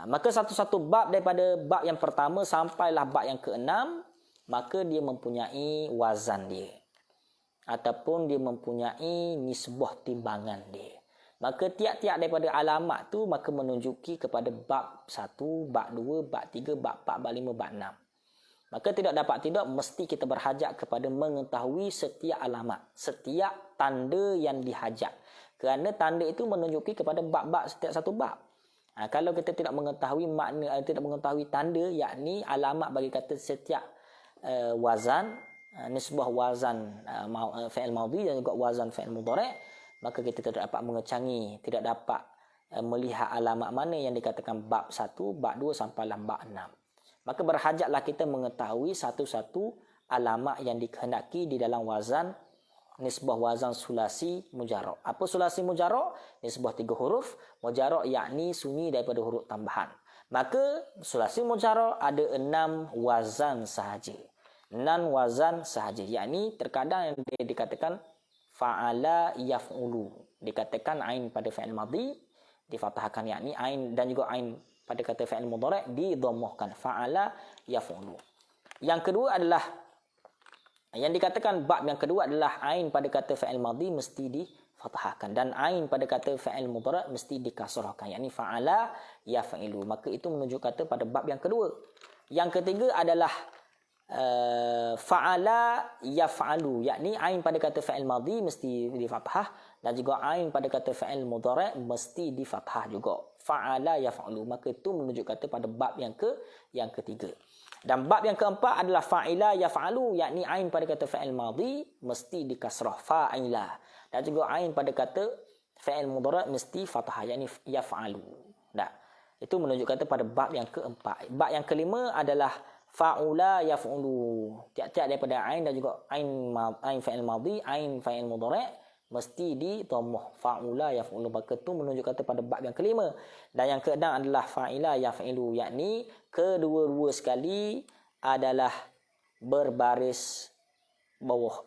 Maka satu-satu bab daripada bab yang pertama sampailah bab yang keenam, maka dia mempunyai wazan dia, ataupun dia mempunyai nisbah timbangan dia. Maka tiap-tiap daripada alamat tu maka menunjuki kepada bab 1, bab 2, bab 3, bab 4, bab 5, bab 6. Maka tidak mesti kita berhajat kepada mengetahui setiap alamat, setiap tanda yang dihajat. Kerana tanda itu menunjuki kepada bab-bab setiap satu bab. Kalau kita tidak mengetahui makna, tidak mengetahui tanda, yakni alamat bagi kata setiap wazan, nisbah wazan fi'il madhi dan juga wazan fi'il mudhari', maka kita tidak dapat mengecangi, tidak dapat melihat alamat mana yang dikatakan bab 1, bab 2 sampailah bab 6. Maka berhajatlah kita mengetahui satu-satu alamat yang dikehendaki di dalam wazan nisbah wazan sulasi mujarrad. Apa sulasi mujarrad? Nisbah 3 huruf, mujarrad yakni sunyi daripada huruf tambahan. Maka sulasi mujarrad ada 6 wazan sahaja. 6 wazan sahaja, yakni terkadang yang dikatakan fa'ala yaf'ulu, dikatakan ain pada fi'il madhi difathahkan, yakni ain, dan juga ain pada kata fi'il mudhari' didhammahkan, fa'ala yaf'ulu. Yang kedua adalah yang dikatakan bab yang kedua adalah ain pada kata fi'il madhi mesti difathahkan, dan ain pada kata fi'il mudhari' mesti dikasrahkan, yakni fa'ala yaf'ilu. Maka itu menunjuk kata pada bab yang kedua. Yang ketiga adalah fa'ala yaf'alu, yakni ain pada kata fi'il madhi mesti di fathah, dan juga ain pada kata fi'il mudhari' mesti di fathah juga, fa'ala yaf'alu. Maka itu menunjuk kata pada bab yang ketiga. Dan bab yang keempat adalah fa'ila yaf'alu, yakni ain pada kata fi'il madhi mesti di kasrah, fa'ila, dan juga ain pada kata fi'il mudhari' mesti fathah, yakni yaf'alu. Itu menunjuk kata pada bab yang keempat. Bab yang kelima adalah fa'ula yaf'ulu. Tiap-tiap daripada ain dan juga ain fa'il madhi, ain fa'il mudhari' mesti di dhammah, fa'ula yaf'ulu. Maka itu menunjuk kata pada bab yang kelima. Dan yang keenam adalah fa'ila yaf'ilu, yakni kedua-dua sekali adalah berbaris bawah.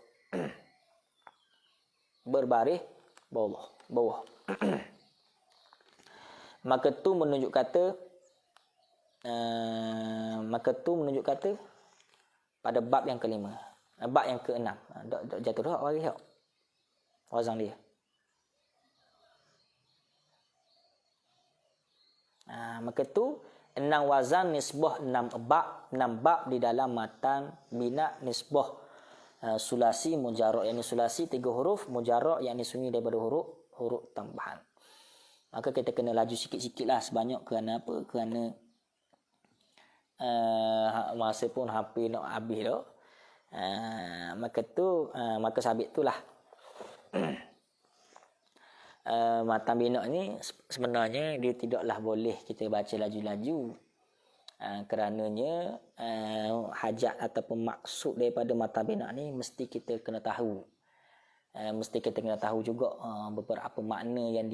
Berbaris bawah. Maka itu menunjuk kata pada bab yang kelima, bab yang keenam. Jatuh dah bagi hak wazan dia. Maka itu 6 wazan nisbah 6 bab di dalam matan bina nisbah sulasi mujarrad, yakni sulasi 3 huruf, mujarrad yakni sunyi daripada huruf tambahan. Maka kita kena laju sikit-sikitlah sebanyak, kerana apa? Kerana masa pun hampir nak habis dah. Maka sabit itulah matan bina ni sebenarnya dia tidaklah boleh kita baca laju-laju, kerananya hajat ataupun maksud daripada matan bina ni mesti kita kena tahu. Mesti kita kena tahu juga beberapa makna yang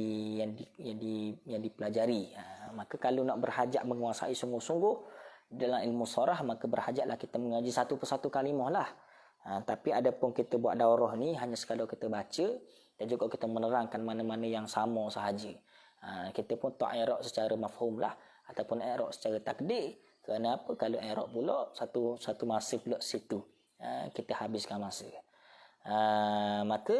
dipelajari. Maka kalau nak berhajat menguasai sungguh-sungguh dalam ilmu sarah, maka berhajatlah kita mengaji satu persatu kalimah lah. Tapi adapun kita buat daurah ni hanya sekadar kita baca dan juga kita menerangkan mana-mana yang sama sahaja. Kita pun tak i'rab secara mafhum lah ataupun i'rab secara takdir. Kerana apa? Kalau i'rab pula satu masa pula situ. Kita habiskan masa. Maka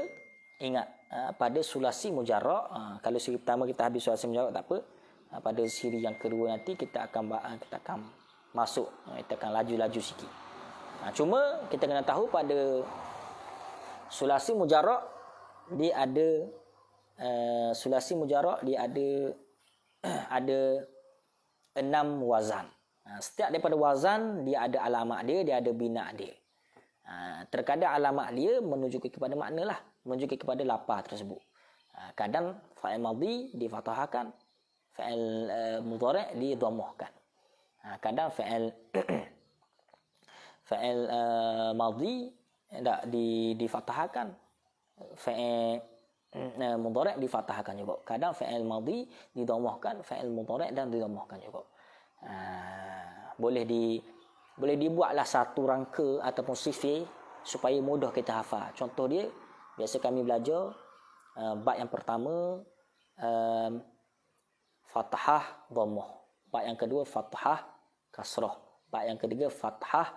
ingat pada sulasi mujarrad, kalau siri pertama kita habis sulasi mujarrad tak apa. Pada siri yang kedua nanti kita akan masuk, kita akan laju-laju sikit. Cuma kita kena tahu pada sulasi mujarrad dia ada ada 6 wazan. Setiap daripada wazan dia ada alamat dia ada bina dia. Terkadang alamat dia menunjukkan kepada makna lah, menunjukkan kepada lapar tersebut. Kadang fa'il madhi difathahkan, fa'il mudhari' didhammahkan. Kadang fa'il madhi tak difathahkan, fa'il mudhari' difathahkan juga. Kadang fa'il madhi didhammahkan, fa'il mudhari' dan didhammahkan juga. Boleh dibuatlah satu rangka ataupun sifir supaya mudah kita hafal. Contoh dia, biasa kami belajar bab yang pertama fathah dhammah, bab yang kedua fathah kasrah, bab yang ketiga fathah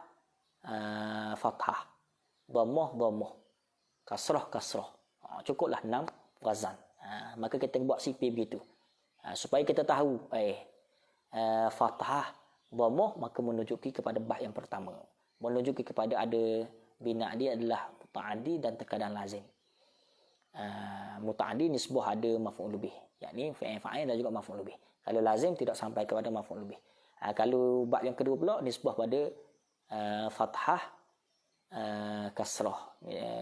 dhammah, kasrah. Cukuplah 6 wazan. Maka kita buat sifir begitu. Supaya kita tahu fathah dhammah maka menunjuki kepada bab yang pertama. Menunjuki kepada ada bina dia adalah muta'addi dan terkadang lazim. Muta'addi nisbah ada maf'ul bih, yakni fa'il dan juga maf'ul bih. Kalau lazim tidak sampai kepada maf'ul bih. Kalau bab yang kedua pula nisbah pada fathah kasrah.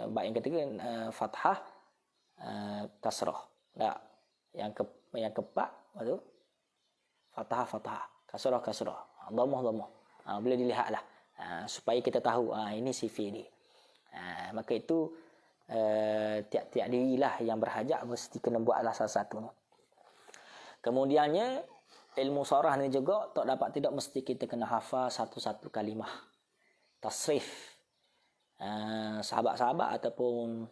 Bab yang ketiga fathah kasrah. Tak. Yang keempat tu fathah, kasrah, dhammah. Boleh dilihatlah supaya kita tahu ini sifir dia. Maka itu tiap-tiap dirilah yang berhajat mesti kena buatlah salah satu. Kemudiannya ilmu sarah ni juga tidak mesti kita kena hafal satu-satu kalimah tasrif. Sahabat-sahabat ataupun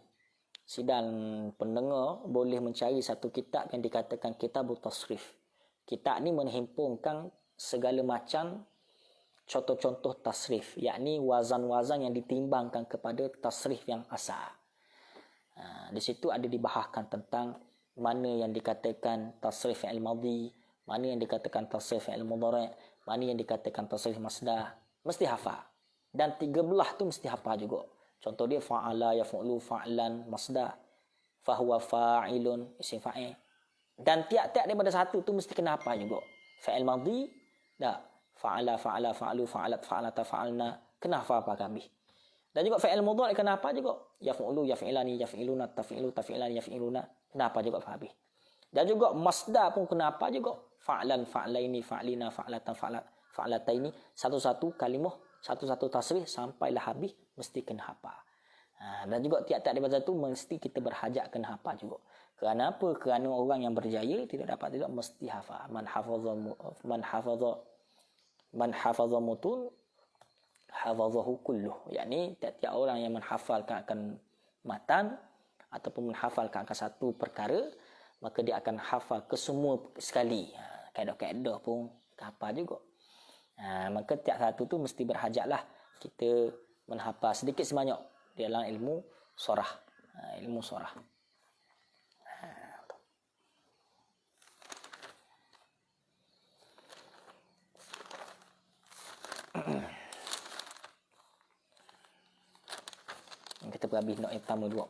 sidang pendengar boleh mencari satu kitab yang dikatakan Kitabut Tasrif. Kitab ni menghimpunkan segala macam contoh-contoh tasrif, yakni wazan-wazan yang ditimbangkan kepada tasrif yang asal. Di situ ada dibahaskan tentang mana yang dikatakan tasrif fi'il madhi, mana yang dikatakan tasrif fi'il mudhari', mana yang dikatakan tasrif masdar. Mesti hafal. Dan 13 tu mesti hafal juga. Contoh dia fa'ala yaf'ulu fa'lan masdar, fahuwa fa'ilun isim fa'il. Dan tiap-tiap daripada satu tu mesti kena hafal juga. Fa'il madhi tak, fa'ala fa'alu fa'alat fa'alata fa'alna, kena hafal habis. Dan juga fa'il mudhari' kena hafal juga. Yaf'ulu yaf'ilani yaf'iluna taf'ilu taf'ilani yaf'iluna, kena hafal juga habis. Dan juga masdar pun kena hafal juga. Fa'lan fa'laini fa'lina fa'latan fa'lataini, satu-satu kalimah, satu-satu tasrif sampailah habis mesti kena hafal. Dan juga tiap-tiap daripada itu mesti kita berhajat kena hafal juga. Kerana apa? Kerana orang yang berjaya tidak mesti hafal. Man hafaza mutun hafazahu kulluh. Yakni tiap-tiap orang yang menghafalkan akan matan ataupun menghafalkan akan satu perkara, maka dia akan hafal ke semua sekali. Kaedah-kaedah pun hafal juga. Maka tiap satu tu mesti berhajatlah kita menghafal sedikit sebanyak dalam ilmu sorah. Ilmu sorah. Kita berhabis nak yang pertama dua.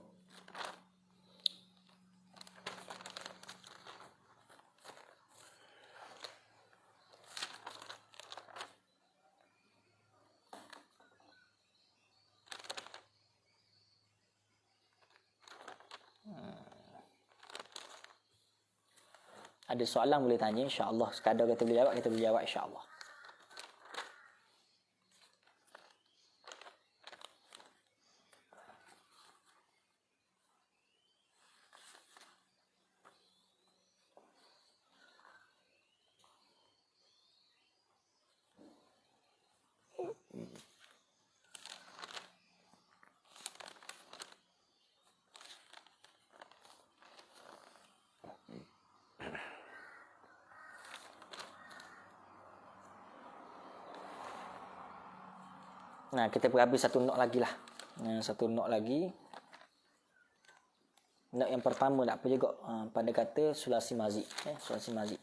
Ada soalan boleh tanya, insya-Allah. Sekadar kita boleh jawab insya-Allah. Nah, kita habis satu nok lagi lah. Satu nok lagi. Nok yang pertama tak apa juga. Pada kata sulasi mazid. Sulasi mazid.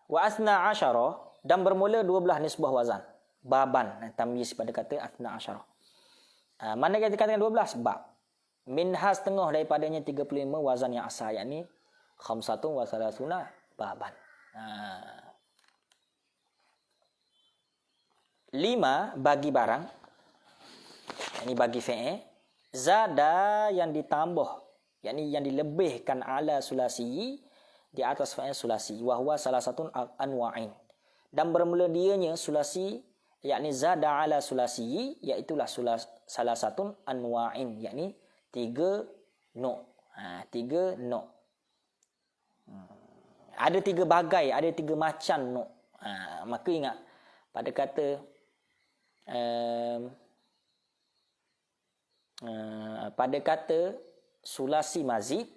Wa asna asyara, dan bermula 12 nisbah wazan. Baban, tamyiz pada kata asna asyara. Mana kita katakan 12? Bab. Minha setengah daripadanya 35 wazan yang asal, yakni khamsatun wa salasuna baban. 5 bagi barang, yakni bagi fi'il, zada yang ditambah, yakni yang dilebihkan ala sulasi, di atas fi'il sulasi, wa huwa salasatun anwa'in, dan bermula dianya sulasi, yakni zada ala sulasi, iaitulah salasatun anwa'in, yakni 3 nok. 3 nok. Ada 3 bagai, ada 3 macam nok. Maka ingat pada kata pada kata sulasi mazid,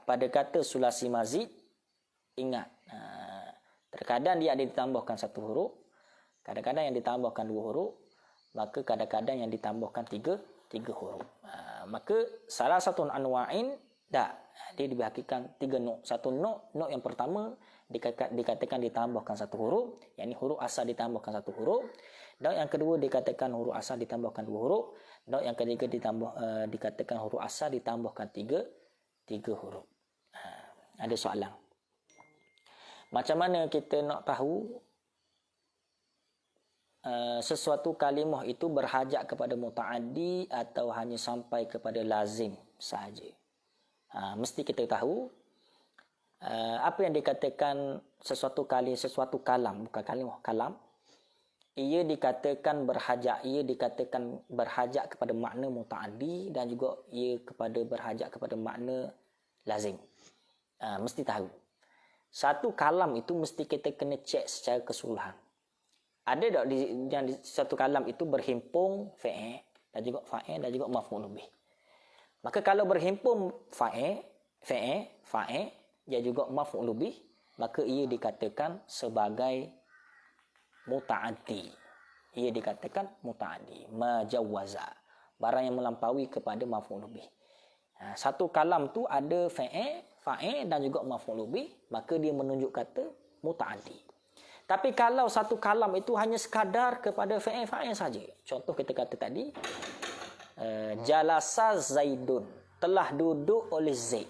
pada kata sulasi mazid, ingat terkadang dia ada ditambahkan 1 huruf, kadang-kadang yang ditambahkan 2 huruf, maka kadang-kadang yang ditambahkan 3 huruf. Maka salah satu anwa'in dia dibahagikan 3 nok. 1 nok yang pertama dikatakan ditambahkan 1 huruf, yakni huruf asal ditambahkan 1 huruf. Nok yang kedua dikatakan huruf asal ditambahkan 2 huruf. Nok yang ketiga dikatakan huruf asal ditambahkan 3 huruf. Ada soalan. Macam mana kita nak tahu sesuatu kalimah itu berhajat kepada muta'addi atau hanya sampai kepada lazim sahaja? Mesti kita tahu apa yang dikatakan sesuatu kalam, bukan kalimah, kalam. Ia dikatakan berhajat kepada makna muta'addi dan juga ia berhajat kepada makna lazim. Mesti tahu. Satu kalam itu mesti kita kena cek secara keseluruhan. Ada tak yang di satu kalam itu berhimpun fa'il dan juga fa'il dan juga maf'ul bih. Maka kalau berhimpun fa'il dan juga maf'ul bih, maka ia dikatakan sebagai muta'addi. Ia dikatakan muta'addi, majawwaza, barang yang melampaui kepada maf'ul bih. Satu kalam tu ada fa'il dan juga maf'ul bih, maka dia menunjuk kata muta'addi. Tapi kalau satu kalam itu hanya sekadar kepada fa'il saja. Contoh kita kata tadi, jalasa Zaidun, telah duduk oleh Zaid.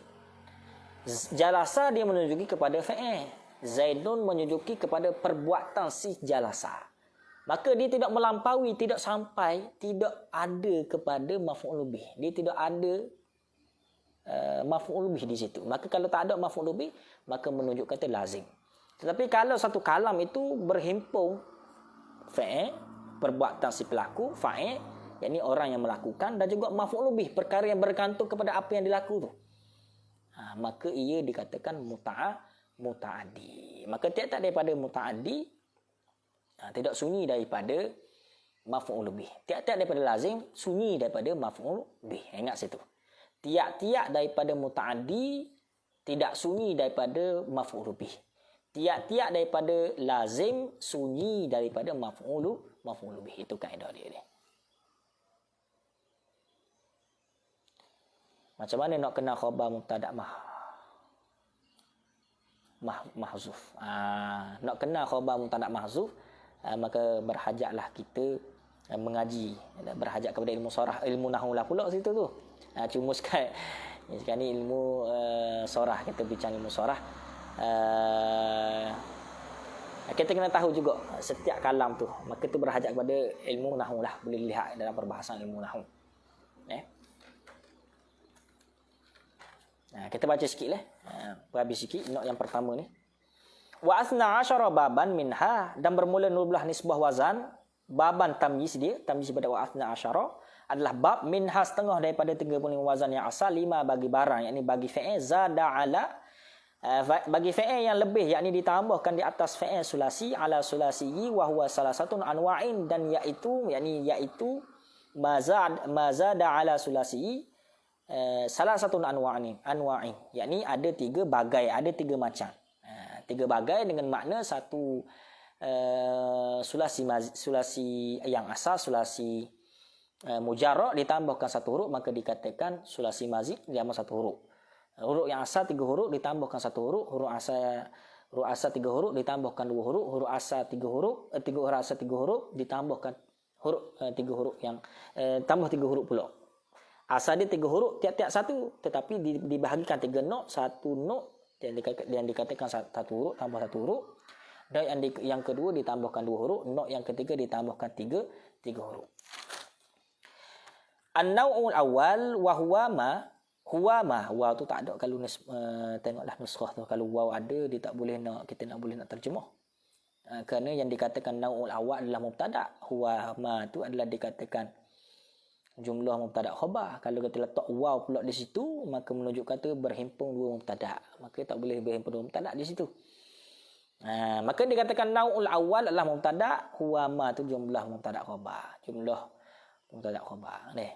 Jalasa dia menunjuki kepada fa'il. Zaidun menunjuki kepada perbuatan si jalasa. Maka dia tidak melampaui, tidak sampai, tidak ada kepada maf'ul bih. Dia tidak ada maf'ul bih di situ. Maka kalau tak ada maf'ul bih, maka menunjuk kata lazim. Tetapi kalau satu kalam itu berhimpun fa'il, perbuatan si pelaku, fa'il, yakni orang yang melakukan, dan juga maf'ul bih, perkara yang bergantung kepada apa yang dilaku tu, maka ia dikatakan muta'addi. Maka tiap-tiap daripada muta'addi tidak sunyi daripada maf'ul bih. Tiap-tiap daripada lazim sunyi daripada maf'ul bih. Ingat situ. Tiap-tiap daripada muta'addi tidak sunyi daripada maf'ul bih. Tiap-tiap daripada lazim sunyi daripada maf'ul bih. Itu kaedah dia. Macam mana nak kenal khabar mubtada' mahzuf? Nak kenal khabar mubtada' mahzuf, maka berhajatlah kita mengaji, berhajat kepada ilmu sorah, ilmu nahwu lah pula situ tu. Cuma sekarang ni ilmu sorah, kita bincang ilmu sorah. Kita kena tahu juga setiap kalam tu, maka tu berhajat kepada ilmu nahwu lah, boleh lihat dalam perbahasan ilmu nahwu. Kita baca sikit lah, berhabis sikit nok yang pertama ni. Wa asna asyara baban minha, dan bermula 12 nisbah wazan. Baban tamyiz dia, tamyiz pada wa asna asyara adalah bab, minha setengah daripada 35 wazan yang asal, 5 bagi barang, yakni bagi fi'il, zada ala, bagi fi'il yang lebih, yakni ditambahkan di atas fi'il sulasi, ala sulasiyi, wa huwa salasatun anwa'in, dan iaitu mazada ala sulasiyi, salah satu anwa'in, yakni ada 3 bagai, ada 3 macam. 3 bagai dengan makna satu sulasi yang asal, sulasi mujarrad ditambahkan satu huruf, maka dikatakan sulasi mazid ditambah satu huruf. Huruf yang asal 3 huruf ditambahkan satu huruf, huruf asal 3 huruf ditambahkan 2 huruf, huruf asal 3 huruf, huruf asal 3 huruf ditambahkan huruf 3 huruf yang tambah 3 huruf pula. Asal dia 3 huruf tiap-tiap satu, tetapi dibahagikan 3 not, satu not yang dikatakan satu huruf tambah satu huruf. Dan yang kedua ditambahkan 2 huruf, not yang ketiga ditambahkan 3 huruf. An-naw'ul awal wa huwa ma waw tu tak ada kalau tengoklah nuskhah tu, kalau waw ada dia tak boleh kita boleh nak terjemah. Kerana yang dikatakan naw'ul awal adalah mubtada, huwa ma tu adalah dikatakan jumlah mubtada khabar. Kalau kita letak waw pula di situ, maka menunjuk kata berhimpun 2 mubtada, maka tak boleh berhimpun 2 mubtada di situ. Maka dikatakan naw'ul awal adalah mubtada, huwa ma tu jumlah mubtada khabar, jumlah mubtada khabar ni.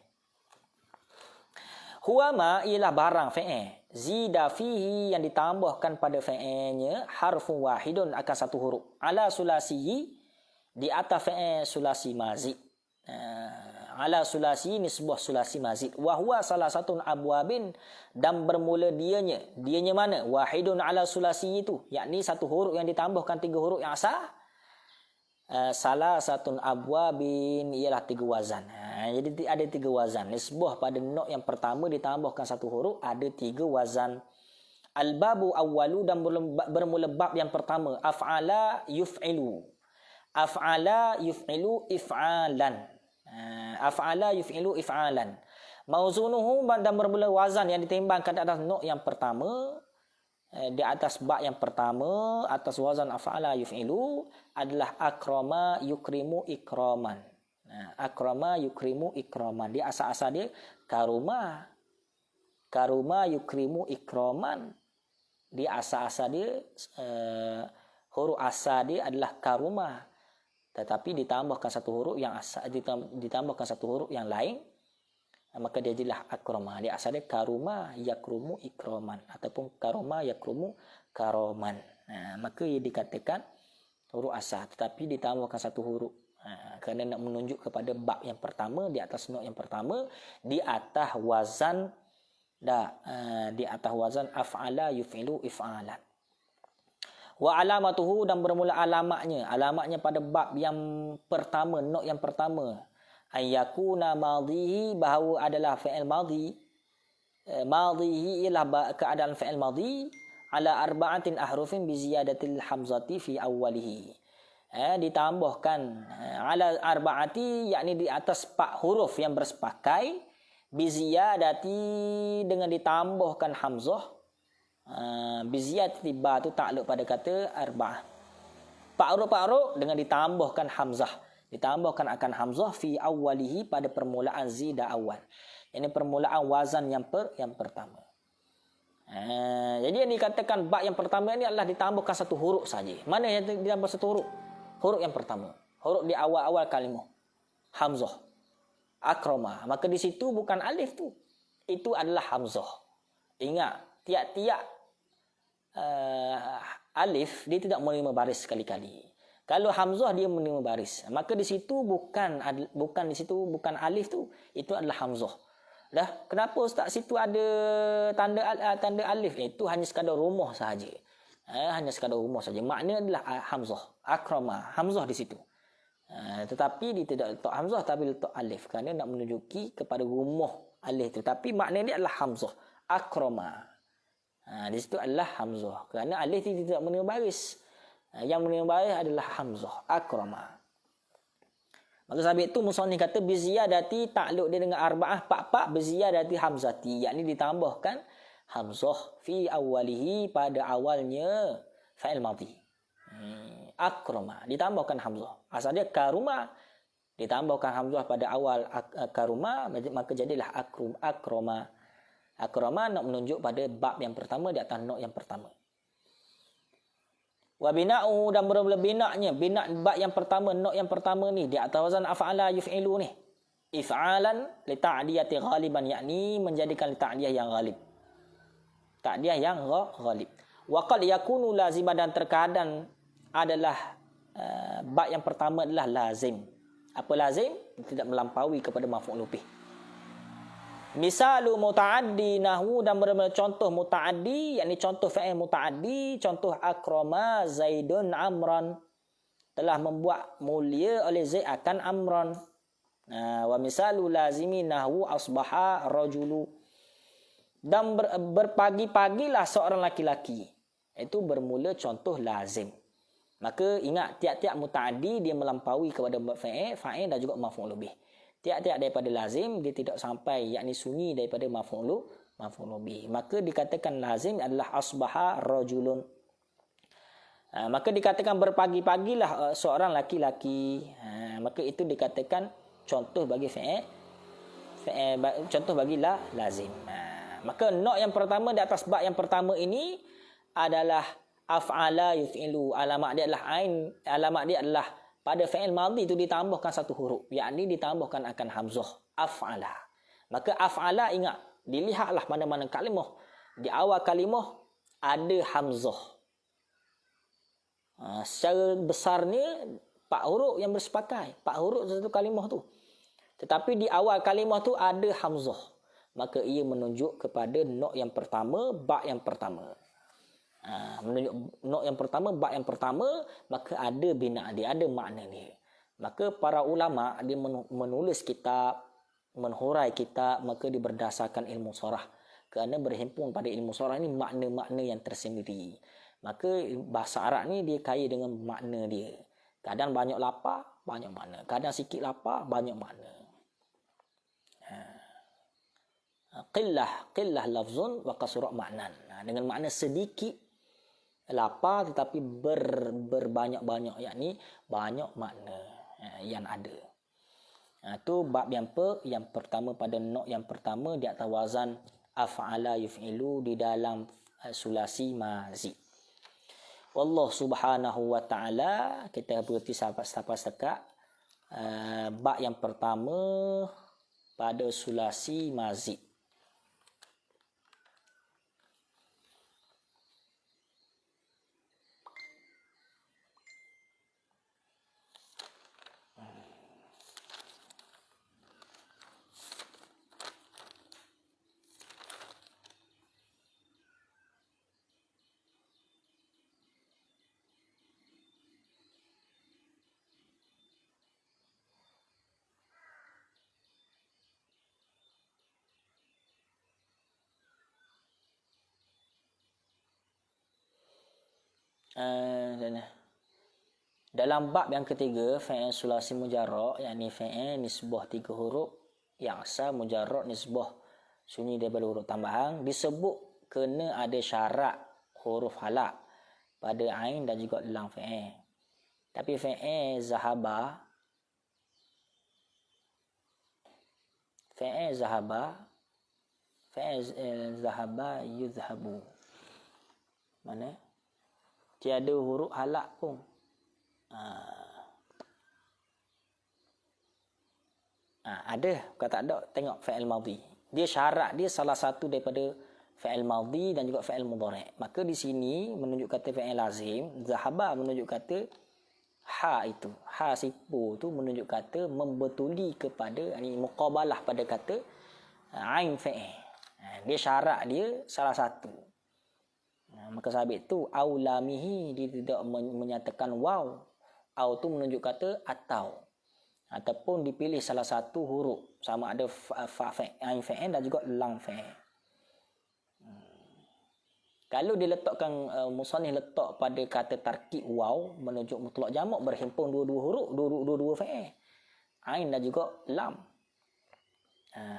Huwa ma ialah barang fa'il zida fihi yang ditambahkan pada fa'ilnya harfun wahidun akan satu huruf ala sulasihi di atas fa'il sulasi mazid. Ala sulasi nisbah sulasi mazid wa huwa salah satu abwabin dan bermula dianya mana wahidun ala sulasi itu, yakni satu huruf yang ditambahkan 3 huruf yang asal. Salah satu abwabin ialah 3 wazan. Jadi ada 3 wazan. Nisbah pada not yang pertama ditambahkan satu huruf ada 3 wazan. Al-babu awwalu dan bermula bab yang pertama af'ala yuf'ilu. Af'ala yuf'ilu if'alan. Af'ala yuf'ilu if'alan. Mauzunuhu dan bermula wazan yang ditimbangkan di atas not yang pertama, di atas bab yang pertama atas wazan af'ala yuf'ilu adalah akrama yukrimu ikraman. Akrama yukrimu ikraman. Dia asal-asal dia karuma. Karuma yukrimu ikraman. Dia asal-asal dia huruf asal dia adalah karuma. Tetapi ditambahkan satu huruf yang asal, ditambahkan satu huruf yang lain, maka dia jadilah akrama. Dia asal dia karuma yakrumu ikraman ataupun karuma yakrumu karoman. Maka ia dikatakan huruf asal tetapi ditambahkan satu huruf. Kerana nak menunjuk kepada bab yang pertama di atas not yang pertama di atas wazan di atas wazan af'ala yuf'ilu if'alan. Wa alamatuhu dan bermula alamatnya pada bab yang pertama, not yang pertama, ayyakuna madhihi bahawa adalah fi'il madhi. Madhihi ialah keadaan fi'il madhi ala arba'atin ahrufin bi ziyadatil hamzati fi awwalihi. Ditambahkan ala arba'ati, yakni di atas 4 huruf yang bersepakai, bi ziyadati dengan ditambahkan hamzah. Bi ziyadati ba tu takluk pada kata arba'ah. 4 huruf dengan ditambahkan hamzah. Ditambahkan akan hamzah fi awwalihi pada permulaan zida awal. Ini permulaan wazan yang pertama. Jadi yang dikatakan bab yang pertama ini adalah ditambahkan satu huruf saja. Mana yang ditambah satu huruf? Huruf yang pertama. Huruf di awal-awal kalimah. Hamzah. Akrama. Maka di situ bukan alif tu. Itu adalah hamzah. Ingat, tiap-tiap alif dia tidak menerima baris sekali-kali. Kalau hamzah dia menerima baris. Maka di situ bukan alif tu. Itu adalah hamzah. Dah, kenapa ustaz situ ada tanda alif? Itu hanya sekadar rumah sahaja. Hanya sekadar rumah saja. Maknanya adalah hamzah, akrama, hamzah di situ. Tetapi dia tidak letak hamzah tapi letak alif kerana nak menunjuki kepada rumah alif itu. Tapi maknanya dia adalah hamzah, akrama. Di situ adalah hamzah kerana alif itu tidak menerima baris. Yang menerima baris adalah hamzah, akrama. Maka sebab itu musannif kata bi ziyadati, takluk dia dengan arba'ah 4 bi ziyadati hamzati, yakni ditambahkan hamzah fi awwalihi pada awalnya fa'il madhi. Akrama ditambahkan hamzah. Asal dia karuma, ditambahkan hamzah pada awal karuma, maka jadilah akrama. Akrama nak menunjuk pada bab yang pertama di atas not yang pertama. Wa bina'u dan bermula bina'nya, bina' bab yang pertama, not yang pertama ni di atas wazan af'ala yuf'ilu ni. If'alan li ta'diyati ghaliban, yakni menjadikan li ta'diyah yang ghalib. Ta'diyah yang ghalib. Wa qad yakunu laziman dan terkadang adalah Bab yang pertama adalah lazim. Apa lazim? Tidak melampaui kepada maf'ul bih. Misalu muta'addi nahwu, dan benar-benar contoh muta'addi, yakni contoh fa'il muta'addi, contoh akrama Zaidun Amran, telah membuat mulia oleh Zaid akan Amran. Wa misalu lazimi nahwu asbaha rajulu, dan berpagi-pagilah seorang laki-laki. Itu bermula contoh lazim. Maka ingat, tiap-tiap muta'addi dia melampaui kepada fa'il dan juga maf'ul bih. Tiap-tiap daripada lazim dia tidak sampai, yakni sunyi daripada maf'ul bih. Maka dikatakan lazim adalah asbaha rajulun. Maka dikatakan berpagi-pagilah seorang laki-laki. Maka itu dikatakan contoh bagi fa'il, contoh bagi lazim. Maka nok yang pertama di atas bab yang pertama ini adalah af'ala yuf'ilu. Alamat dia adalah ain. Alamat dia adalah pada fi'il madhi itu ditambahkan satu huruf, yakni ditambahkan akan hamzah, af'ala. Maka af'ala, ingat, dilihatlah mana-mana kalimah, di awal kalimah ada hamzah. Secara besarnya 4 huruf yang bersepakai, 4 huruf satu kalimah tu. Tetapi di awal kalimah tu ada hamzah. Maka ia menunjuk kepada nok yang pertama, bab yang pertama. Menunjuk nok yang pertama, bab yang pertama, maka ada bina dia, ada makna dia. Maka para ulama dia menulis kitab, menhurai kitab, maka dia berdasarkan ilmu sorah. Kerana berhimpun pada ilmu sorah ni makna-makna yang tersendiri. Maka bahasa Arab ni dia kaya dengan makna dia. Kadang banyak lapar, banyak makna. Kadang sikit lapar, banyak makna. Qillah lafzun wa qasra' ma'nan. Dengan makna sedikit lapar tetapi berbanyak-banyak, yakni banyak makna yang ada. Itu bab yang pertama pada nok yang pertama di atas wazan af'ala yuf'ilu di dalam sulasi mazi. Wallah subhanahu wa ta'ala, kita berhenti sampai sekat bab yang pertama pada sulasi mazi. Dalam bab yang ketiga, fa'il sulasi mujarrad, yakni fa'il nisbah 3 huruf yang asal, mujarrad nisbah sunyi daripada huruf tambahan, disebut kena ada syarat huruf halak pada ain dan juga lam fa'il. Tapi fa'il zahaba yuzhabu, mana tiada huruf halak pun. Ada, kata ada, tengok fa'il madhi. Dia syarat dia salah satu daripada fa'il madhi dan juga fa'il mudhari'. Maka di sini menunjuk kata fa'il lazim, zahaba menunjuk kata ha sipu tu menunjuk kata membetuli kepada, ini muqabalah pada kata ain fa'il. Dia syarat dia salah satu. Maka sabit tu aulamihi, dia tidak menyatakan waw. Au tu menunjuk kata atau, ataupun dipilih salah satu huruf, sama ada ain fa'il dan juga lam fa'il. Kalau diletakkan musannif letak pada kata tarkib waw menunjuk mutlak jamak, berhimpun dua-dua huruf, dua-dua fa'il, ain dan juga lam.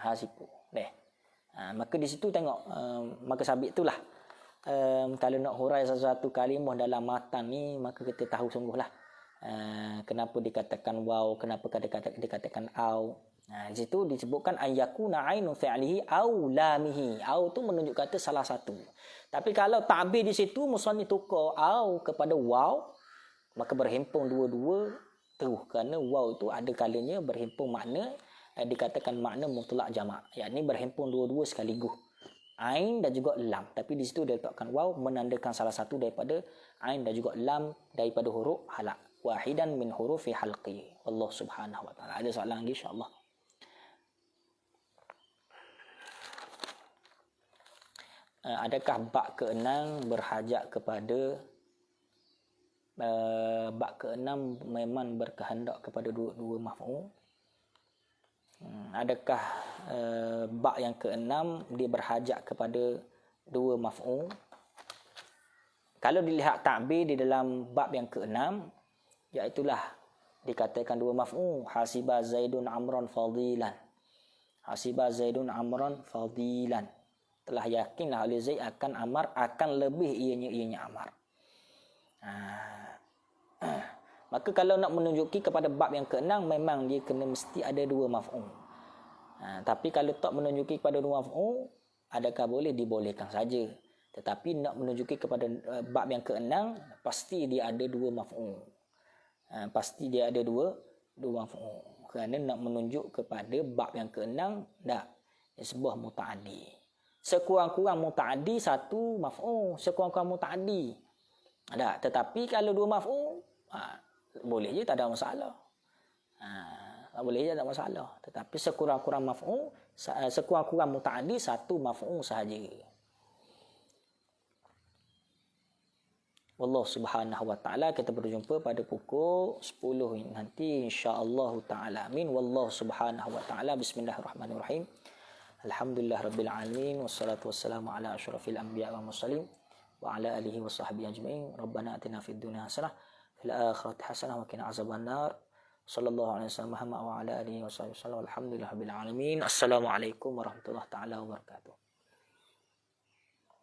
Hasipu deh. Maka di situ tengok, maka sabit itulah. Kalau nak hurai sesuatu kalimah dalam matan ni, maka kita tahu sungguhlah kenapa dikatakan waw, kenapa dikatakan au. Di situ disebutkan ayyakuna ainu fi'lihi au lamihi. Au tu menunjuk kata salah satu. Tapi kalau ta'bir di situ musannif tukar au kepada waw, maka berhimpun dua-dua terus, kerana waw itu ada kalanya berhimpun makna, dikatakan makna mutlak jamak, yakni berhimpun dua-dua sekaligus, ain dan juga lam. Tapi di situ dia letakkan waw menandakan salah satu daripada ain dan juga lam daripada huruf halak. wahidan min hurufi halqi. Allah Subhanahu wa taala. Ada soalan lagi insya-Allah. Adakah bab ke-6 berhajat kepada bab ke-6 memang berkehendak kepada dua maf'ul? Adakah bab yang ke-6 dia berhajat kepada dua maf'ul? Kalau dilihat takbir di dalam bab yang ke-6, iaitulah dikatakan dua maf'ul. Hasiba Zaidun Amran fadilan. Hasiba Zaidun Amran fadilan. Telah yakinlah oleh Zaid akan Amar, akan lebih ianya Amar. Maka kalau nak menunjuki kepada bab yang ke-6, memang dia kena mesti ada dua maf'ul. Tapi kalau tak menunjuki kepada dua maf'ul, adakah boleh? Dibolehkan saja. Tetapi nak menunjuki kepada bab yang ke-6, pasti dia ada dua maf'ul. Pasti dia ada dua maf'ul. Kerana nak menunjuk kepada bab yang ke-6, tak. Dia sebuah muta'addi. Sekurang-kurang muta'addi satu maf'ul. Sekurang-kurang muta'addi. Tak. Tetapi kalau dua maf'ul, boleh je, tak ada masalah. Boleh je, tak ada masalah. Tetapi sekurang-kurang maf'ul, sekurang-kurang muta'addi satu maf'ul sahaja. Wallahu subhanahu wa ta'ala. Kita berjumpa pada pukul 10 nanti insya-Allah ta'ala. Amin. Wallahu subhanahu wa ta'ala. Bismillahirrahmanirrahim. Alhamdulillah rabbil alamin. Wassalatu wassalamu ala asyrafil anbiya wa mursalin. Wa ala alihi wa sahbihi ajma'in. Rabbana atina fid dunya hasanah. Fil akhirati hasanah wa qina azaban nar. Sallallahu alaihi wasallam Muhammad wa ala alihi wa sahbihi wasallam. Alhamdulillah rabbil alamin. Assalamualaikum warahmatullahi taala wabarakatuh.